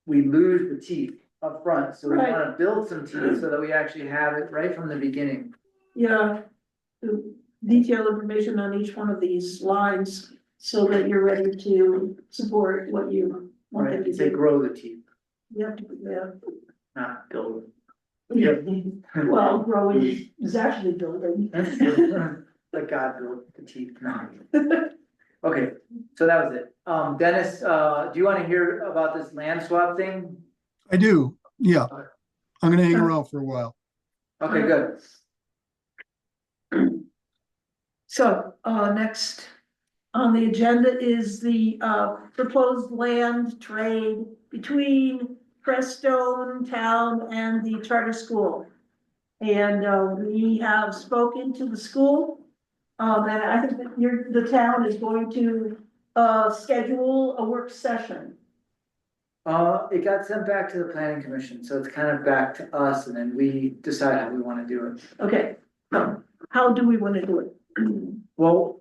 we lose the teeth up front. So we Right. want to build some teeth so that we actually have it right from the beginning. Yeah, the detailed information on each one of these lines so that you're ready to support what you want them Right, to they do. grow the teeth, You have to, not build yeah. them. Well, growing is actually building. Like God built the teeth, no. Okay, so that was it. Dennis, do you wanna hear about this land swap thing? I do, yeah. I'm gonna hang around for a while. Okay, good. So, next on the agenda is the, proposed land trade between Crestone Town and the charter school. And, we have spoken to the school. And I think that the town is going to, schedule a work session. It got sent back to the planning commission, so it's kind of back to us, and then we decide how we wanna do it. Okay, how do we want to do it? Well,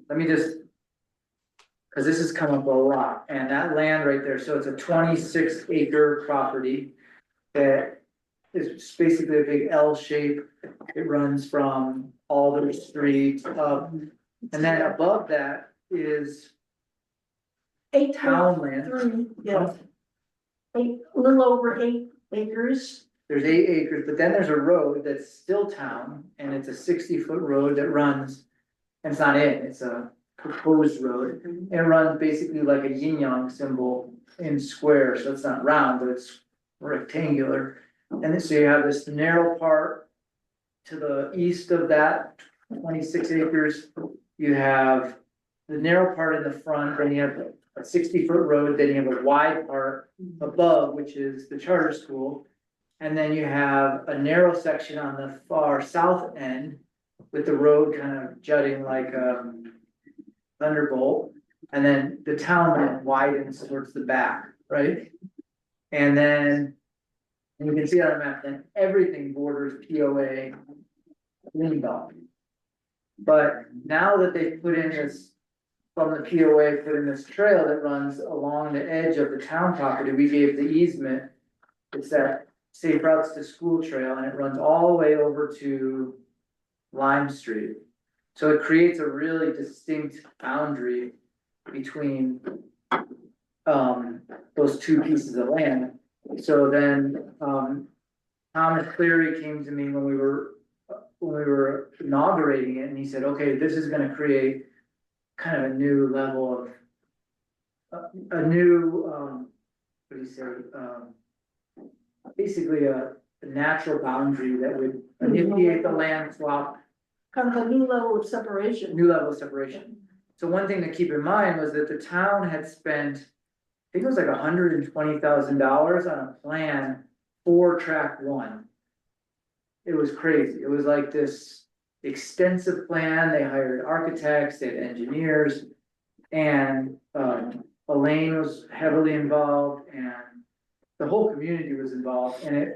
let me just. Cause this has come up a lot, and that land right there, so it's a 26-acre property. That is basically a big L shape, it runs from Alder Street up, and then above that is town land. 8.3, yes. A little over 8 acres. There's 8 acres, but then there's a road that's still town, and it's a 60-foot road that runs. And it's not in, it's a proposed road, and it runs basically like a yin yang symbol in square, so it's not round, but it's rectangular. And then, so you have this narrow part to the east of that 26 acres. You have the narrow part in the front, then you have a 60-foot road, then you have a wide part above, which is the charter school. And then you have a narrow section on the far south end with the road kind of jutting like a thunderbolt. And then the town land widens towards the back, right? And then you can see on the map, then everything borders POA Greenbelt. But now that they've put in this, from the POA, put in this trail that runs along the edge of the town property, we gave the easement. It's that Safe Routes to School trail, and it runs all the way over to Lime Street. So it creates a really distinct boundary between those two pieces of land. So then Thomas Cleary came to me when we were inaugurating it, and he said, okay, this is gonna create kind of a new level of a new what do you say, basically a natural boundary that would initiate the land swap. Kind of a new level of separation. New level of separation. So one thing to keep in mind was that the town had spent, I think it was like $120,000 on a plan for track 1. It was crazy. It was like this extensive plan. They hired architects, they had engineers, and Elaine was heavily involved, and the whole community was involved, and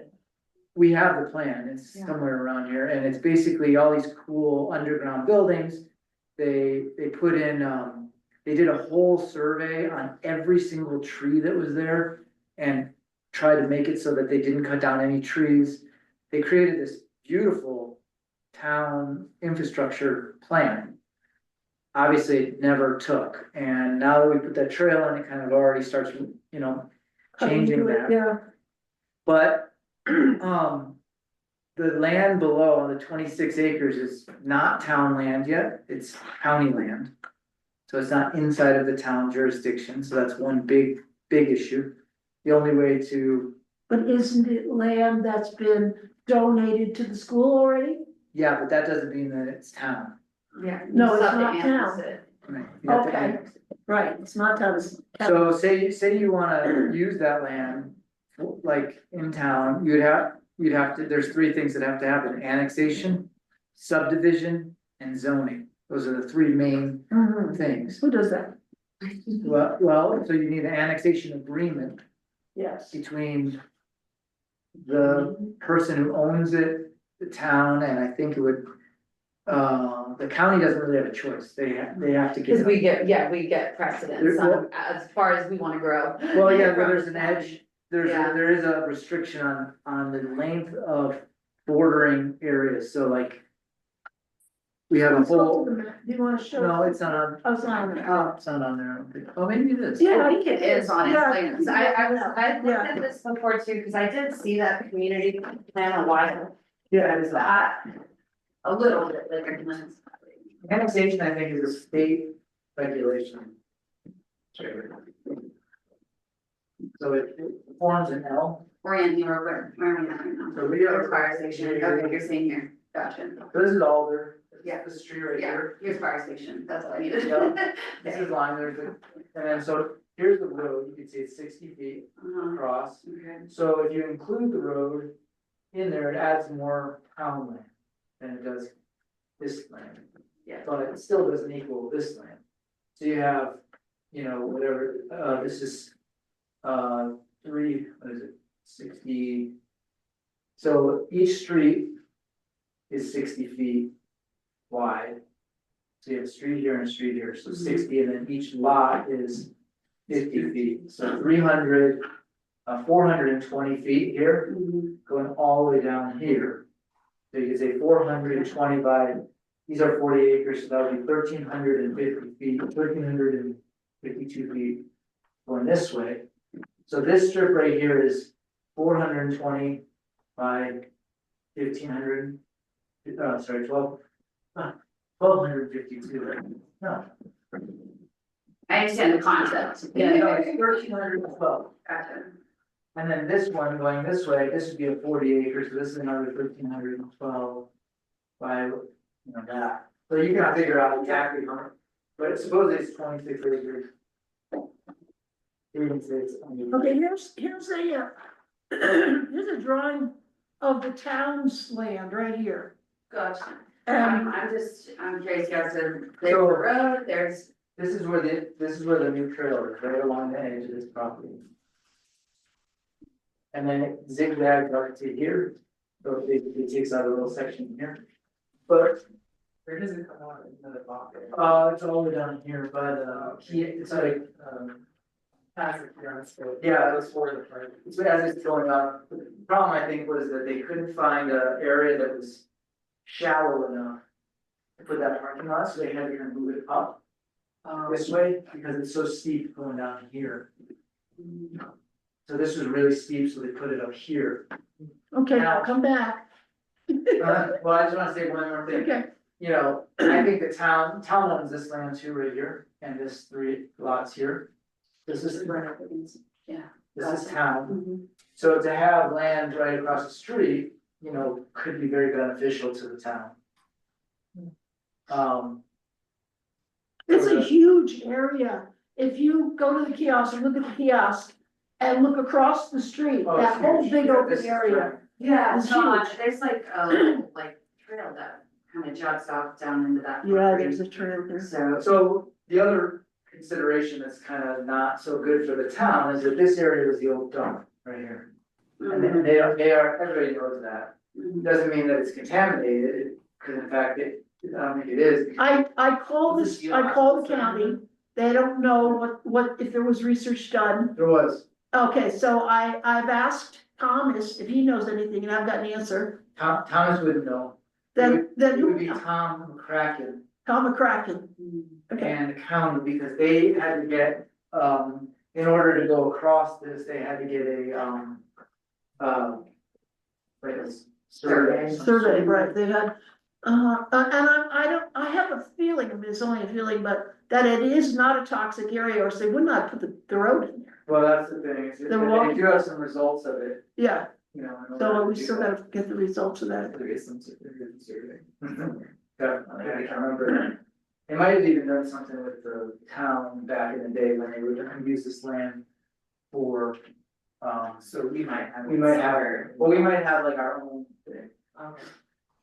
we have the plan, it's somewhere around here, and it's basically all these cool underground buildings. They put in, they did a whole survey on every single tree that was there, and tried to make it so that they didn't cut down any trees. They created this beautiful town infrastructure plan. Obviously, it never took, and now that we put that trail in, it kind of already starts, you know, changing that. Yeah, But, the land below on the 26 acres is not town land yet, it's county land. So it's not inside of the town jurisdiction, so that's one big issue. The only way to, but isn't it land that's been donated to the school already? yeah, but that doesn't mean that it's town. Yeah. No, it's You still have not to town. annex it. Right, you have to Okay. annex it. Right, it's not town, it's. So say you wanna use that land, like in town, you'd have to, there's three things that have to happen: annexation, subdivision, and zoning. Those are the three main Mhm. things. Who does that? Well, so you need an annexation agreement Yes. between the person who owns it, the town, and I think it would, the county doesn't really have a choice, they have to Cause give. we get precedence on as far as we wanna grow. Well, yeah, but there's an edge, Yeah. there is a restriction on the length of bordering areas, so like. We have a Let's go whole, to the map. Do you wanna show? no, it's not on, Oh, it's not on there. it's not on there, I don't think. Oh, maybe it is. Yeah, I think it is on his Yeah. plans. I looked Yeah. at this before too, cause I did see that community plan a while. Yeah, it is. That a little bit like a plans. Annexation, I think, is a state regulation. So it forms an L. Orient, where are we at right now? So we are. Fire station, okay, you're saying here, gotcha. This is Alder. Yeah. This is tree right Yeah, here. here's fire station, that's all I needed. Yeah. This is line, and then so here's the road, you can see it's 60 feet Uh-huh, across. okay. So if you include the road in there, it adds more town land than it does this land. Yeah. But it still doesn't equal this land. So you have, you know, whatever, this is, what is it, 60. So each street is 60 feet wide. So you have a street here and a street here, so 60, and then each lot is 50 feet, so 300, 420 feet here, Mhm. going all the way down here. So you could say 420 by, these are 40 acres, so that would be 1,350 feet, 1,352 feet going this way. So this strip right here is 420 by 1,500, 1,252, no. I understand the concept. Yeah, no, it's 1,312. Gotcha. And then this one going this way, this would be a 40 acres, so this is another 1,312 by, you know, that. So you can figure out exactly how much, but suppose it's 26 acres. You can say it's. Okay, here's a, here's a drawing of the town's land right here. Gotcha. And I'm curious, guys, so there's the road, there's. This is where the new trail is, right along the edge of this property. And then it zigzags up to here, so it takes out a little section here. But Where does it come out into the pocket? it's all the way down here by the key, it's like, yeah, it was for the part. It's as it's going up. The problem, I think, was that they couldn't find an area that was shallow enough to put that parking lot, so they had to kind of move it up this way because it's so steep going down here. So this was really steep, so they put it up here. okay, I'll come back. Well, I just wanna say one more thing. Okay, You know, I think the town owns this land too right here, and this 3 lots here. This is, Yeah. this is town, Mhm. so to have land right across the street, you know, could be very beneficial to the town. it's a huge area. If you go to the kiosk and look at the kiosk and look across the street, Oh, that it's whole huge. big Yeah, open this is area. Yeah, It's it's not, huge. there's like a little like trail that kind of juts off down into that. property. a trail there. So the other consideration that's kind of not so good for the town is that this area was the old dump right here. And they are, everybody knows that. Mhm. Doesn't mean that it's contaminated, because in fact, I don't think it is. I called the county, they don't know what, if there was research done. There was, Okay, so I've asked Thomas if he knows anything, and I've got an answer. Thomas wouldn't know. Then It would be Tom McCracken Tom McCracken. Okay, and the county, because they had to get, in order to go across this, they had to get like a survey. survey, right, they had, and I have a feeling, I mean, it's only a feeling, but that it is not a toxic area, or they would not put the road in there. Well, that's the thing, is that They're they walking- do have some results of it, Yeah, you know. in so order we to do still that. gotta get the results of that. There is some survey. Definitely, I can't remember. They might have even done something with the town back in the day when they were gonna use this land for, So we might have. we might have, well, we might have like our own thing.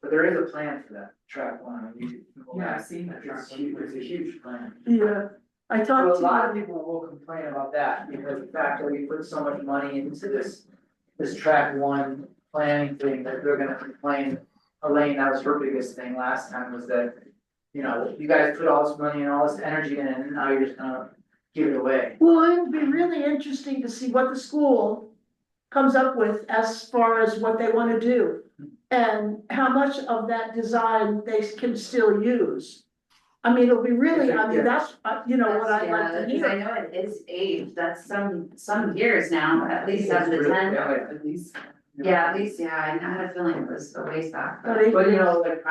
But there is a plan for that, track one, I mean, Yeah, I've seen that. it's huge, it's a huge plan. Yeah, I So a talked lot of to, people will complain about that, because the fact that we put so much money into this track one planning thing, that they're gonna complain. Elaine, that was her biggest thing last time, was that, you know, you guys put all this money and all this energy in it, and now you're just gonna give it away. well, it would be really interesting to see what the school comes up with as far as what they wanna do. And how much of that design they can still use. I mean, it'll be really, I mean, that's, you know, what I'd like to Because I hear. know it is aged, that's some years now, at least It's out of the really- 10. yeah, At least. Yeah, at least, yeah, I had a feeling it was a ways back, But but. it- But you know, like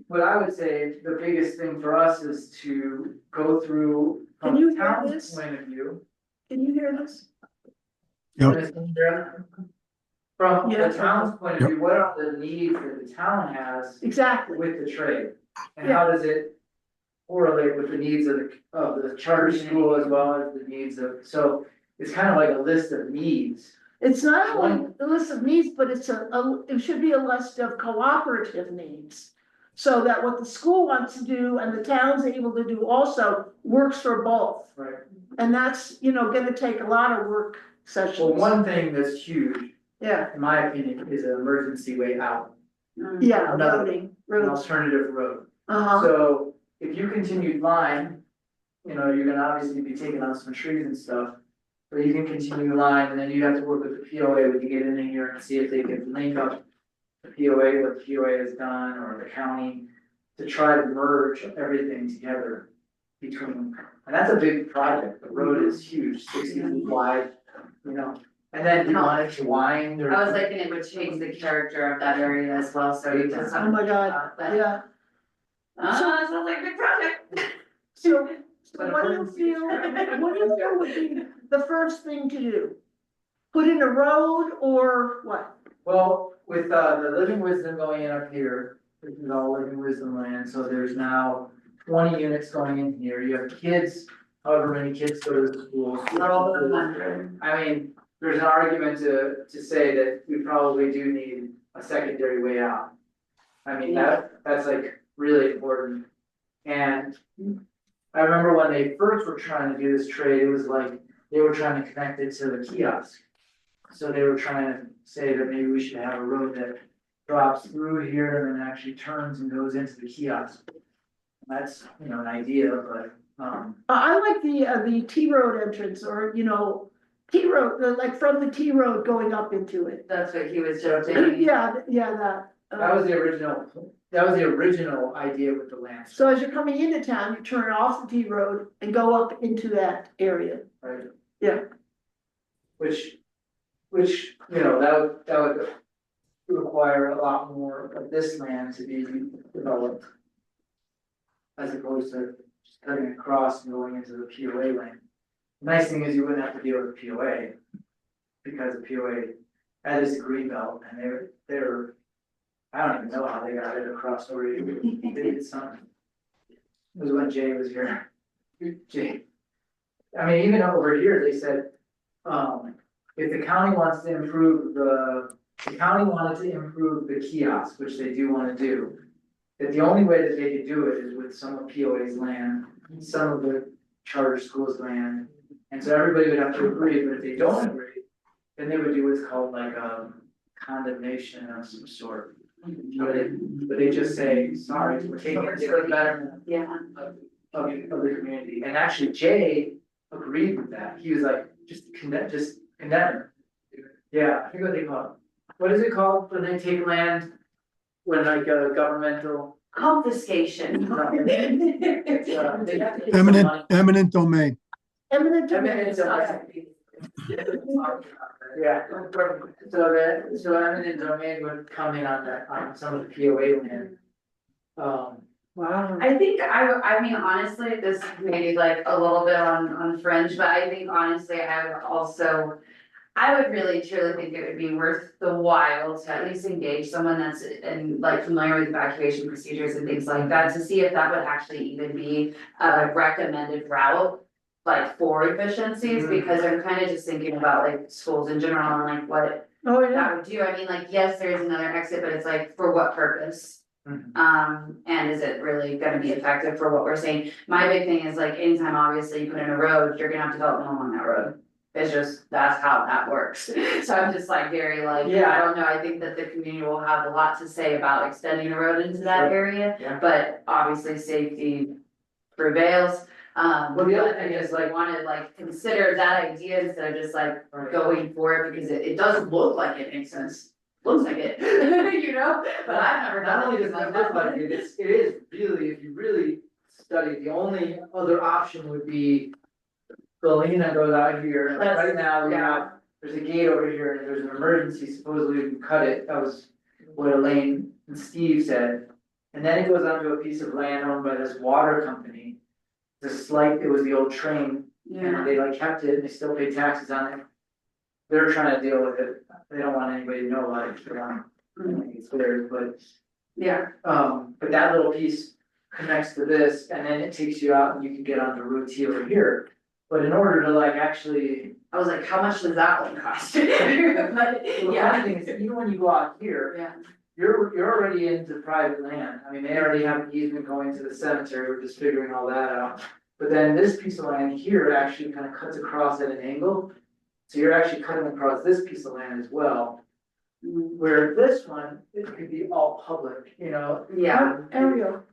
what I would say, the biggest thing for us is to go through Can from you the hear town's this? point of view. Can you hear this? Yep. From the Yes. town's point of view, what are the needs that the town has Exactly, with the trade? And how does it correlate with the needs of the charter school as well as the needs of, so it's kind of like a list of needs. it's not only a list of needs, but it's it should be a list of cooperative needs. So that what the school wants to do and the town's able to do also works for both. Right. And that's, you know, gonna take a lot of work Well, sessions. one thing that's huge, Yeah, in my opinion, is an emergency way out, yeah, Another- roading, an roads, alternative road. uh-huh, So if you continued line, you know, you're gonna obviously be taking out some trees and stuff. But you can continue line, and then you have to work with the POA when you get in here and see if they can link up the POA, what the POA has done, or the county, to try to merge everything together between, and that's a big project, the road is huge, 60 feet wide, you know. And then you want it to wind or. I was thinking it would change the character of that area as well, so you just. oh my God, But, yeah. sounds like a big project. So what do you feel would be the first thing to do? Put in a road or what? Well, with the living wisdom going in up here, this is all living wisdom land, so there's now 20 units going in here, you have kids, however many kids go to the schools. All of them. I mean, there's an argument to say that we probably do need a secondary way out. I mean, that's like really important. And I remember when they first were trying to do this trade, it was like, they were trying to connect it to the kiosk. So they were trying to say that maybe we should have a road that drops through here and then actually turns and goes into the kiosk. That's, you know, an idea, but, I like the T road entrance or, you know, T road, like from the T road going up into it. That's what he was just saying. Yeah, that. that was the original idea with the land, So as you're coming into town, you turn off the T road and go up into that area. right? Yeah. Which, you know, that would require a lot more of this land to be developed. As opposed to just cutting across and going into the POA lane. Nice thing is you wouldn't have to deal with the POA. Because the POA, that is the green belt and they're, I don't even know how they got it across already, they did something. It was when Jay was here. Jay. I mean, even over here, they said, if the county wants to improve the county wanted to improve the kiosk, which they do wanna do. That the only way that they could do it is with some of POA's land, some of the charter schools' land. And so everybody would have to agree, but if they don't agree, then they would do what's called like a condemnation of some sort. But they just say, sorry, we're taking it for the betterment Yeah. of the community, and actually Jay agreed with that, he was like, just And that, yeah, I forget what they call it. What is it called when they take land? When like a governmental. Confiscation. Eminent domain. Eminent domain. Eminent domain. Yeah, so eminent domain would come in on that, on some of the POA land. Wow. I think I mean, honestly, this may be like a little bit on fringe, but I think honestly, I would really truly think it would be worth the while to at least engage someone that's like familiar with evacuation procedures and things like that, to see if that would actually even be a recommended route. Like for efficiencies, because I'm kind of just thinking about like schools in general and like what Oh, yeah. that would do. I mean, like, yes, there's another exit, but it's like, for what purpose? And is it really gonna be effective for what we're saying? My big thing is like, anytime obviously you put in a road, you're gonna have development along that road. It's just, that's how that works. So I'm just like very like, Yeah. I don't know, I think that the community will have a lot to say about extending a road into that Sure. area. Yeah. But obviously safety prevails. Well, the other but I thing is, just like- wanted like consider that idea instead of just like Right. going for it, because it does look like it makes sense. Looks like it, you know, but I've never Not done only does anything it like look like that. it, it is really, if you really study, the only other option would be. Galena goes out here, and That's- right now, we yeah. have, there's a gate over here, and there's an emergency, supposedly we can cut it, that was what Elaine and Steve said. And then it goes onto a piece of land owned by this water company. It was the old train, and they like kept it, and they still pay taxes on it. They're trying to deal with it, they don't want anybody to know about it, they want, it's theirs, but. Yeah, But that little piece connects to this, and then it takes you out and you can get onto Route T over here. But in order to like actually, I was like, how much does that one cost? But, the yeah, funny thing is, even when you go out here, yeah, you're already into private land. I mean, they already have an easement going to the cemetery, we're just figuring all that out. But then this piece of land here actually kind of cuts across at an angle. So you're actually cutting across this piece of land as well. Where this one, it could be all public, you know? yeah. Ariel,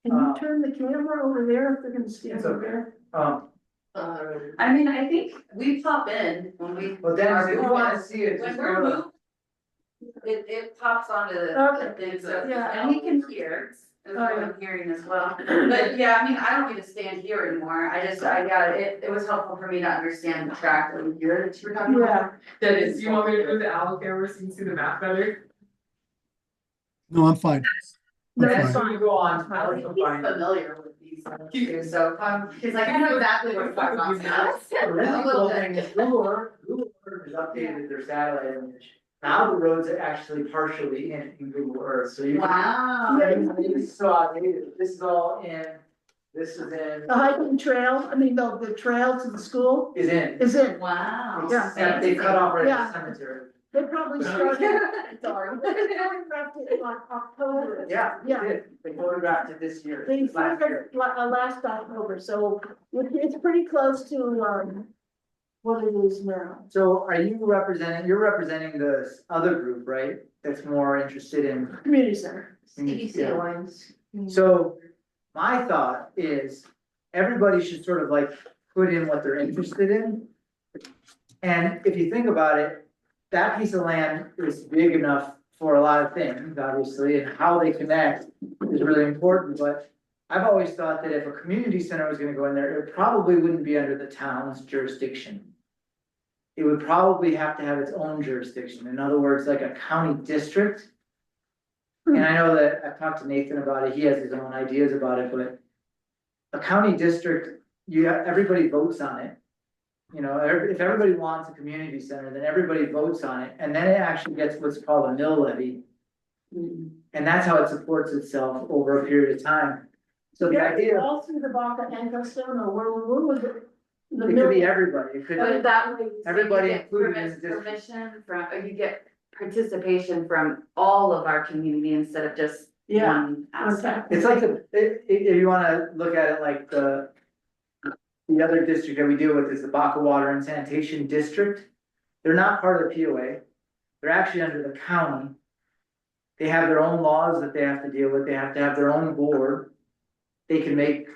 can you turn the camera over there if they're gonna stand It's over okay. there? I mean, I think we pop in when we. Well, Dennis, are if you moving. wanna see it, When just we're go to. moving, it pops onto the Okay. thing, so, Yeah. and he can hear, is what Oh, yeah. I'm hearing as well. But yeah, I mean, I don't need to stand here anymore, I got it, it was helpful for me to understand the track over here that you were talking about. Yeah, Dennis, do you want me to move the owl camera so you can see the map better? No, I'm fine. I'm No, fine. So you go on, I I'll think also he's find. familiar with these too, so, cause like, I know exactly what we're talking about. The really A little cool bit. thing is Google Earth has updated their satellite image. Now the roads are actually partially in Google Earth, so you. Wow. This is so outdated, this is all in, this is in, the hiking trail, I mean, the trail to the school is in. is in, Wow. Yeah. They cut off right at Yeah. the cemetery. they probably started, sorry, they photographed it in October. Yeah, they Yeah. did, they photographed it this year, They last year. photographed last October, so it's pretty close to, what it is now. So are you representing, you're representing this other group, right? That's more interested in. Community center. Yeah. Alliance. So my thought is everybody should sort of like put in what they're interested in. And if you think about it, that piece of land is big enough for a lot of things, obviously, and how they connect is really important, but I've always thought that if a community center was gonna go in there, it probably wouldn't be under the town's jurisdiction. It would probably have to have its own jurisdiction, in other words, like a county district. And I know that I've talked to Nathan about it, he has his own ideas about it, but. A county district, everybody votes on it. You know, if everybody wants a community center, then everybody votes on it, and then it actually gets what's called a mill levy. And that's how it supports itself over a period of time. So the Yeah, idea, all through the Baca and Crestone, or where was it? The it could be everybody, it could But be, that way. so Everybody you get included in the district. Permission from, or you get participation from all of our community instead of just Yeah. one aspect. it's like if you wanna look at it like the. The other district that we deal with is the Baca Water and Sanitation District. They're not part of the POA. They're actually under the county. They have their own laws that they have to deal with. They have to have their own board. They can make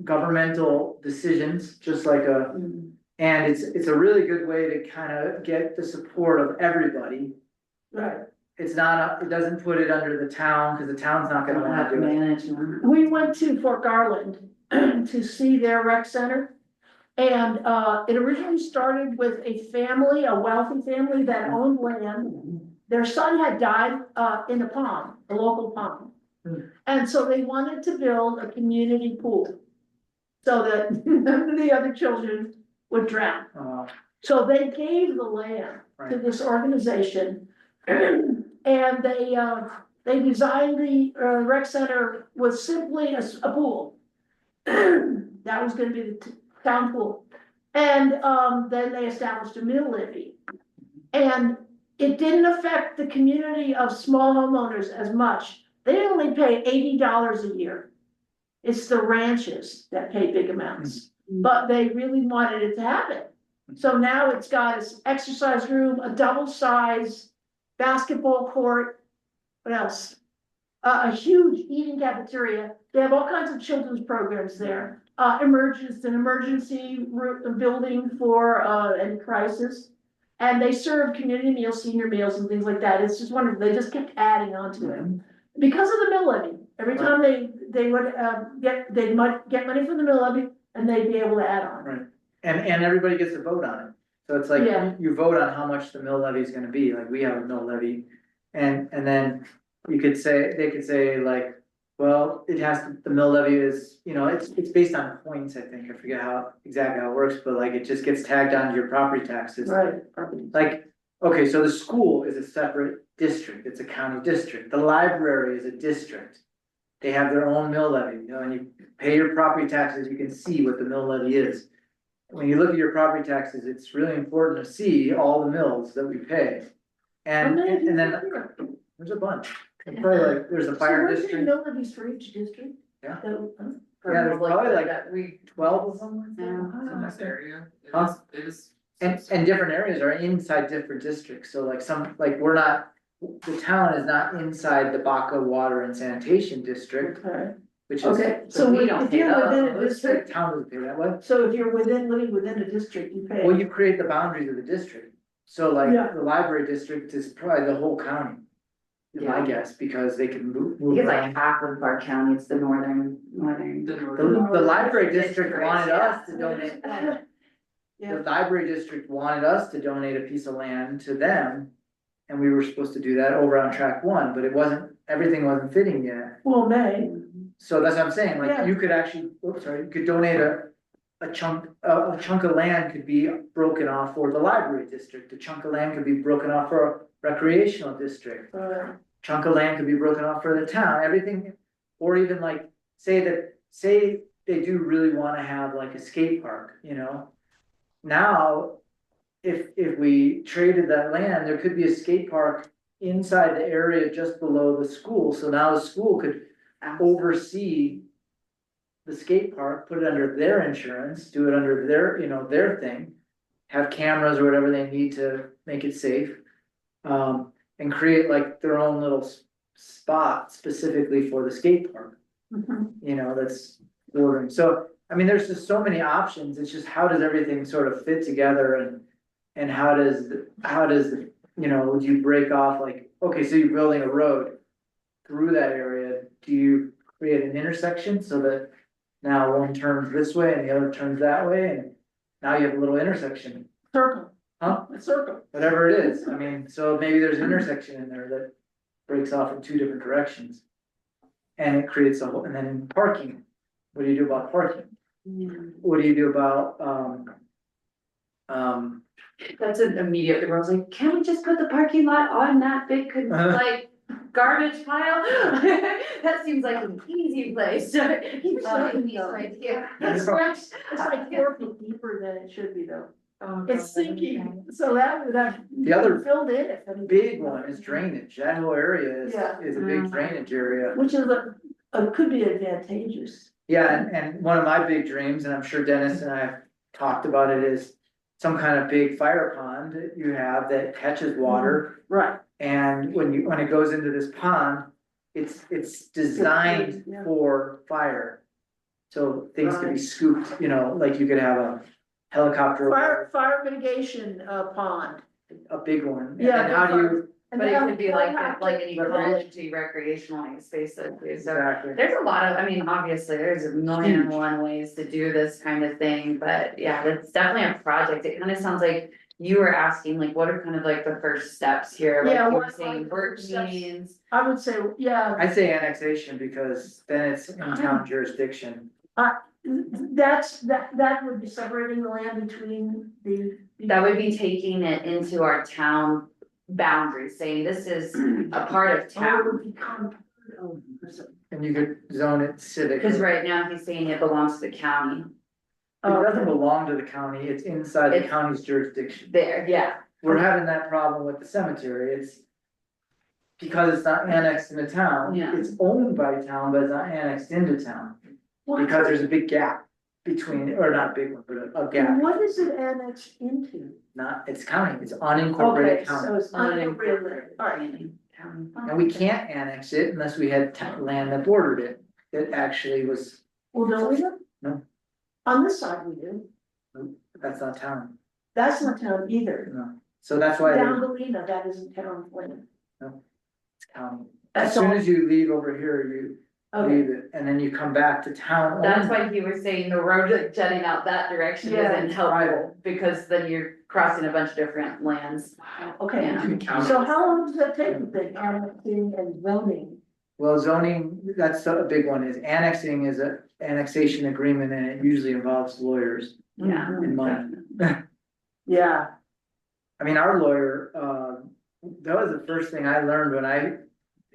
governmental decisions, just like a And it's a really good way to kind of get the support of everybody. Right. It's not, it doesn't put it under the town, because the town's not gonna wanna do it. Management. We went to Fort Garland to see their rec center. And it originally started with a family, a wealthy family that owned land. Their son had died in a pond, a local pond. And so they wanted to build a community pool. So that none of the other children would drown. So they gave the land to Right. this organization. And they designed the rec center was simply a pool. That was gonna be the town pool. And then they established a mill levy. And it didn't affect the community of small homeowners as much. They only pay $80 a year. It's the ranches that pay big amounts, but they really wanted it to happen. So now it's got an exercise room, a double size basketball court. What else? A huge eating cafeteria. They have all kinds of children's programs there. An emergency building for any crisis. And they serve community meals, senior meals and things like that. It's just wonderful. They just kept adding on to it. Because of the mill levy. Every time they would they'd get money from the mill levy and they'd be able to add on. Right. And everybody gets to vote on it. So it's like, Yeah. you vote on how much the mill levy is gonna be, like we have a mill levy. And then they could say like, well, the mill levy is, it's based on points, I think, I forget exactly how it works, but like it just gets tagged onto your property taxes. Right. Like, okay, so the school is a separate district, it's a county district, the library is a district. They have their own mill levy, and you pay your property taxes, you can see what the mill levy is. When you look at your property taxes, it's really important to see all the mills that we pay. And then there's a bunch, it's probably like, there's a fire district. Mill levies for each district? Yeah. So, Yeah, there's probably like 12 of them. In this area, Huh? it is. And different areas are inside different districts, so like we're not, the town is not inside the Baca Water and Sanitation District, Okay, which is. okay, so we don't if pay you're within a The district, town doesn't pay that way. so if you're living within a district, you pay. Well, you create the boundaries of the district, so like Yeah. the library district is probably the whole county. Is my Yeah. guess, because they can move It's around. like half of our county, it's the northern. The library district wanted us to donate. Yeah. The library district wanted us to donate a piece of land to them. And we were supposed to do that over on track one, but everything wasn't fitting yet. Well, May, So that's what I'm saying, Yeah. like you could actually, you could donate a chunk of land could be broken off for the library district. A chunk of land could be broken off for a recreational district. Chunk of land could be broken off for the town, everything, or even like, say they do really wanna have like a skate park, Now, if we traded that land, there could be a skate park inside the area just below the school, so now the school could oversee the skate park, put it under their insurance, do it under their thing, have cameras or whatever they need to make it safe. And create like their own little spot specifically for the skate park, that's ordering. So, I mean, there's just so many options. It's just how does everything sort of fit together and how does, would you break off like, okay, so you're building a road through that area. Do you create an intersection so that now one turns this way and the other turns that way? And now you have a little intersection. circle. Huh? A circle. Whatever it is, I mean, so maybe there's an intersection in there that breaks off in two different directions. And it creates and then parking, what do you do about parking? What do you do about, That's an immediate, everyone's like, can we just put the parking lot on that big, like, garbage pile? That seems like an easy place to. Right here. It's like 4 feet deeper than it should be though. It's sinking, so that The other filled in if anything. big one is drainage, that whole area Yeah. is a big drainage area. Which is could be advantageous. Yeah, and one of my big dreams, and I'm sure Dennis and I have talked about it, is some kind of big fire pond that you have that catches water. Right. And when it goes into this pond, it's designed Yeah. for fire. So things can be scooped, like you could have helicopter. fire mitigation, pond. A big one. And Yeah, then how do you, And But it they'll- could be they'll like, have like to- an ecology recreational space, so exactly, there's a lot of, I mean, obviously, there's a million and one ways to do this kind of thing, but yeah, that's definitely a project. It kind of sounds like you were asking, like, what are kind of like the first steps here? Like Yeah, you were what are saying the work first steps? meetings. I would say, yeah, I'd say annexation because then it's in town jurisdiction. that would be separating the land between the. That would be taking it into our town boundaries, saying this is a part of Or it town. would become. And you could zone it civic. Cause right now he's saying it belongs to the county. It doesn't belong to the county, it's inside the It's- county's jurisdiction. There, yeah. We're having that problem with the cemetery, it's. Because it's not annexed into town, Yeah. it's owned by town, but it's not annexed into town. Because there's a big gap between, or not a big one, but a gap, What is it annexed into? it's county, it's Okay, unincorporated so county. it's unincorporated, alright. And we can't annex it unless we had land that bordered it, that actually was, Well, don't we? No. On this side we do, that's not town, that's not town either. no, so that's why Down there's- Galena, that isn't town land. it's county. As That's soon all, as you leave over here, you okay, leave it, and then you come back to town. That's only. why you were saying the road like jutting out that direction Yeah. isn't helpful, because then you're crossing a bunch of different lands. okay. Yeah. So how long does that take, you think, annexing and zoning? Well, zoning, that's a big one, is annexing is a annexation agreement, and it usually involves lawyers Yeah. and money. Yeah, I mean, our lawyer, that was the first thing I learned when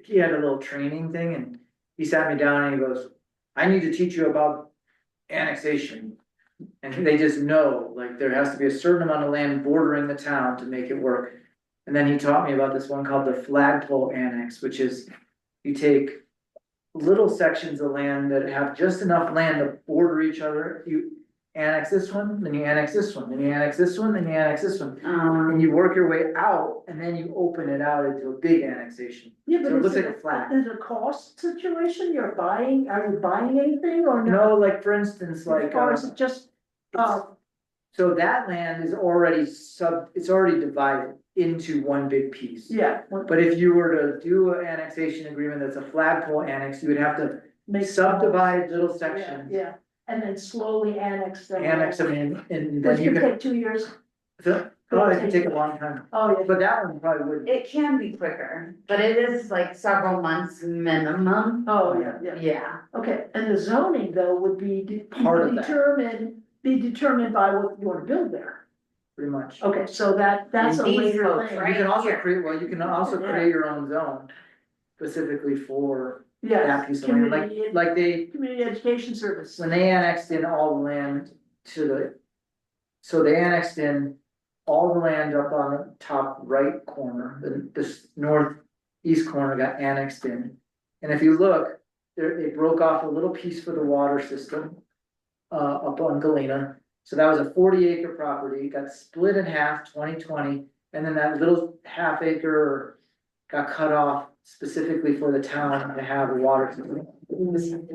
he had a little training thing and he sat me down and he goes, I need to teach you about annexation. And they just know, like, there has to be a certain amount of land bordering the town to make it work. And then he taught me about this one called the flagpole annex, which is you take little sections of land that have just enough land to border each other, you annex this one, then you annex this one, then you annex this one, then you annex this one. And you work your way out, and then you open it out into a big annexation. yeah, So but it is looks like it, a flag. is it a cost situation, are you buying anything or no? No, like for instance, like, Or is it just, so that land is already it's already divided into one big piece. yeah. But if you were to do an annexation agreement that's a flagpole annex, you would have to Make subdivide little Yeah, sections, yeah, and then slowly annex them. annex them in, and Which then you could can, take 2 years. oh, it could take a long time, Oh, yeah. but that one probably wouldn't. It can be quicker, but it is like several months minimum. Oh, yeah, yeah. Yeah, Okay, and the zoning though would be Part of that. determined by what you wanna build there. Pretty much. Okay, so that's a And these later folks, thing. right? You can also here. create, well, you can also Yeah. create your own zone specifically for Yes, that piece of land, community, like they, community education service. when they annexed in all the land to the. So they annexed in all the land up on the top right corner, this northeast corner got annexed in. And if you look, they broke off a little piece for the water system. Up on Galena, so that was a 40-acre property, got split in half, 2020, and then that little half acre. Got cut off specifically for the town to have a water system,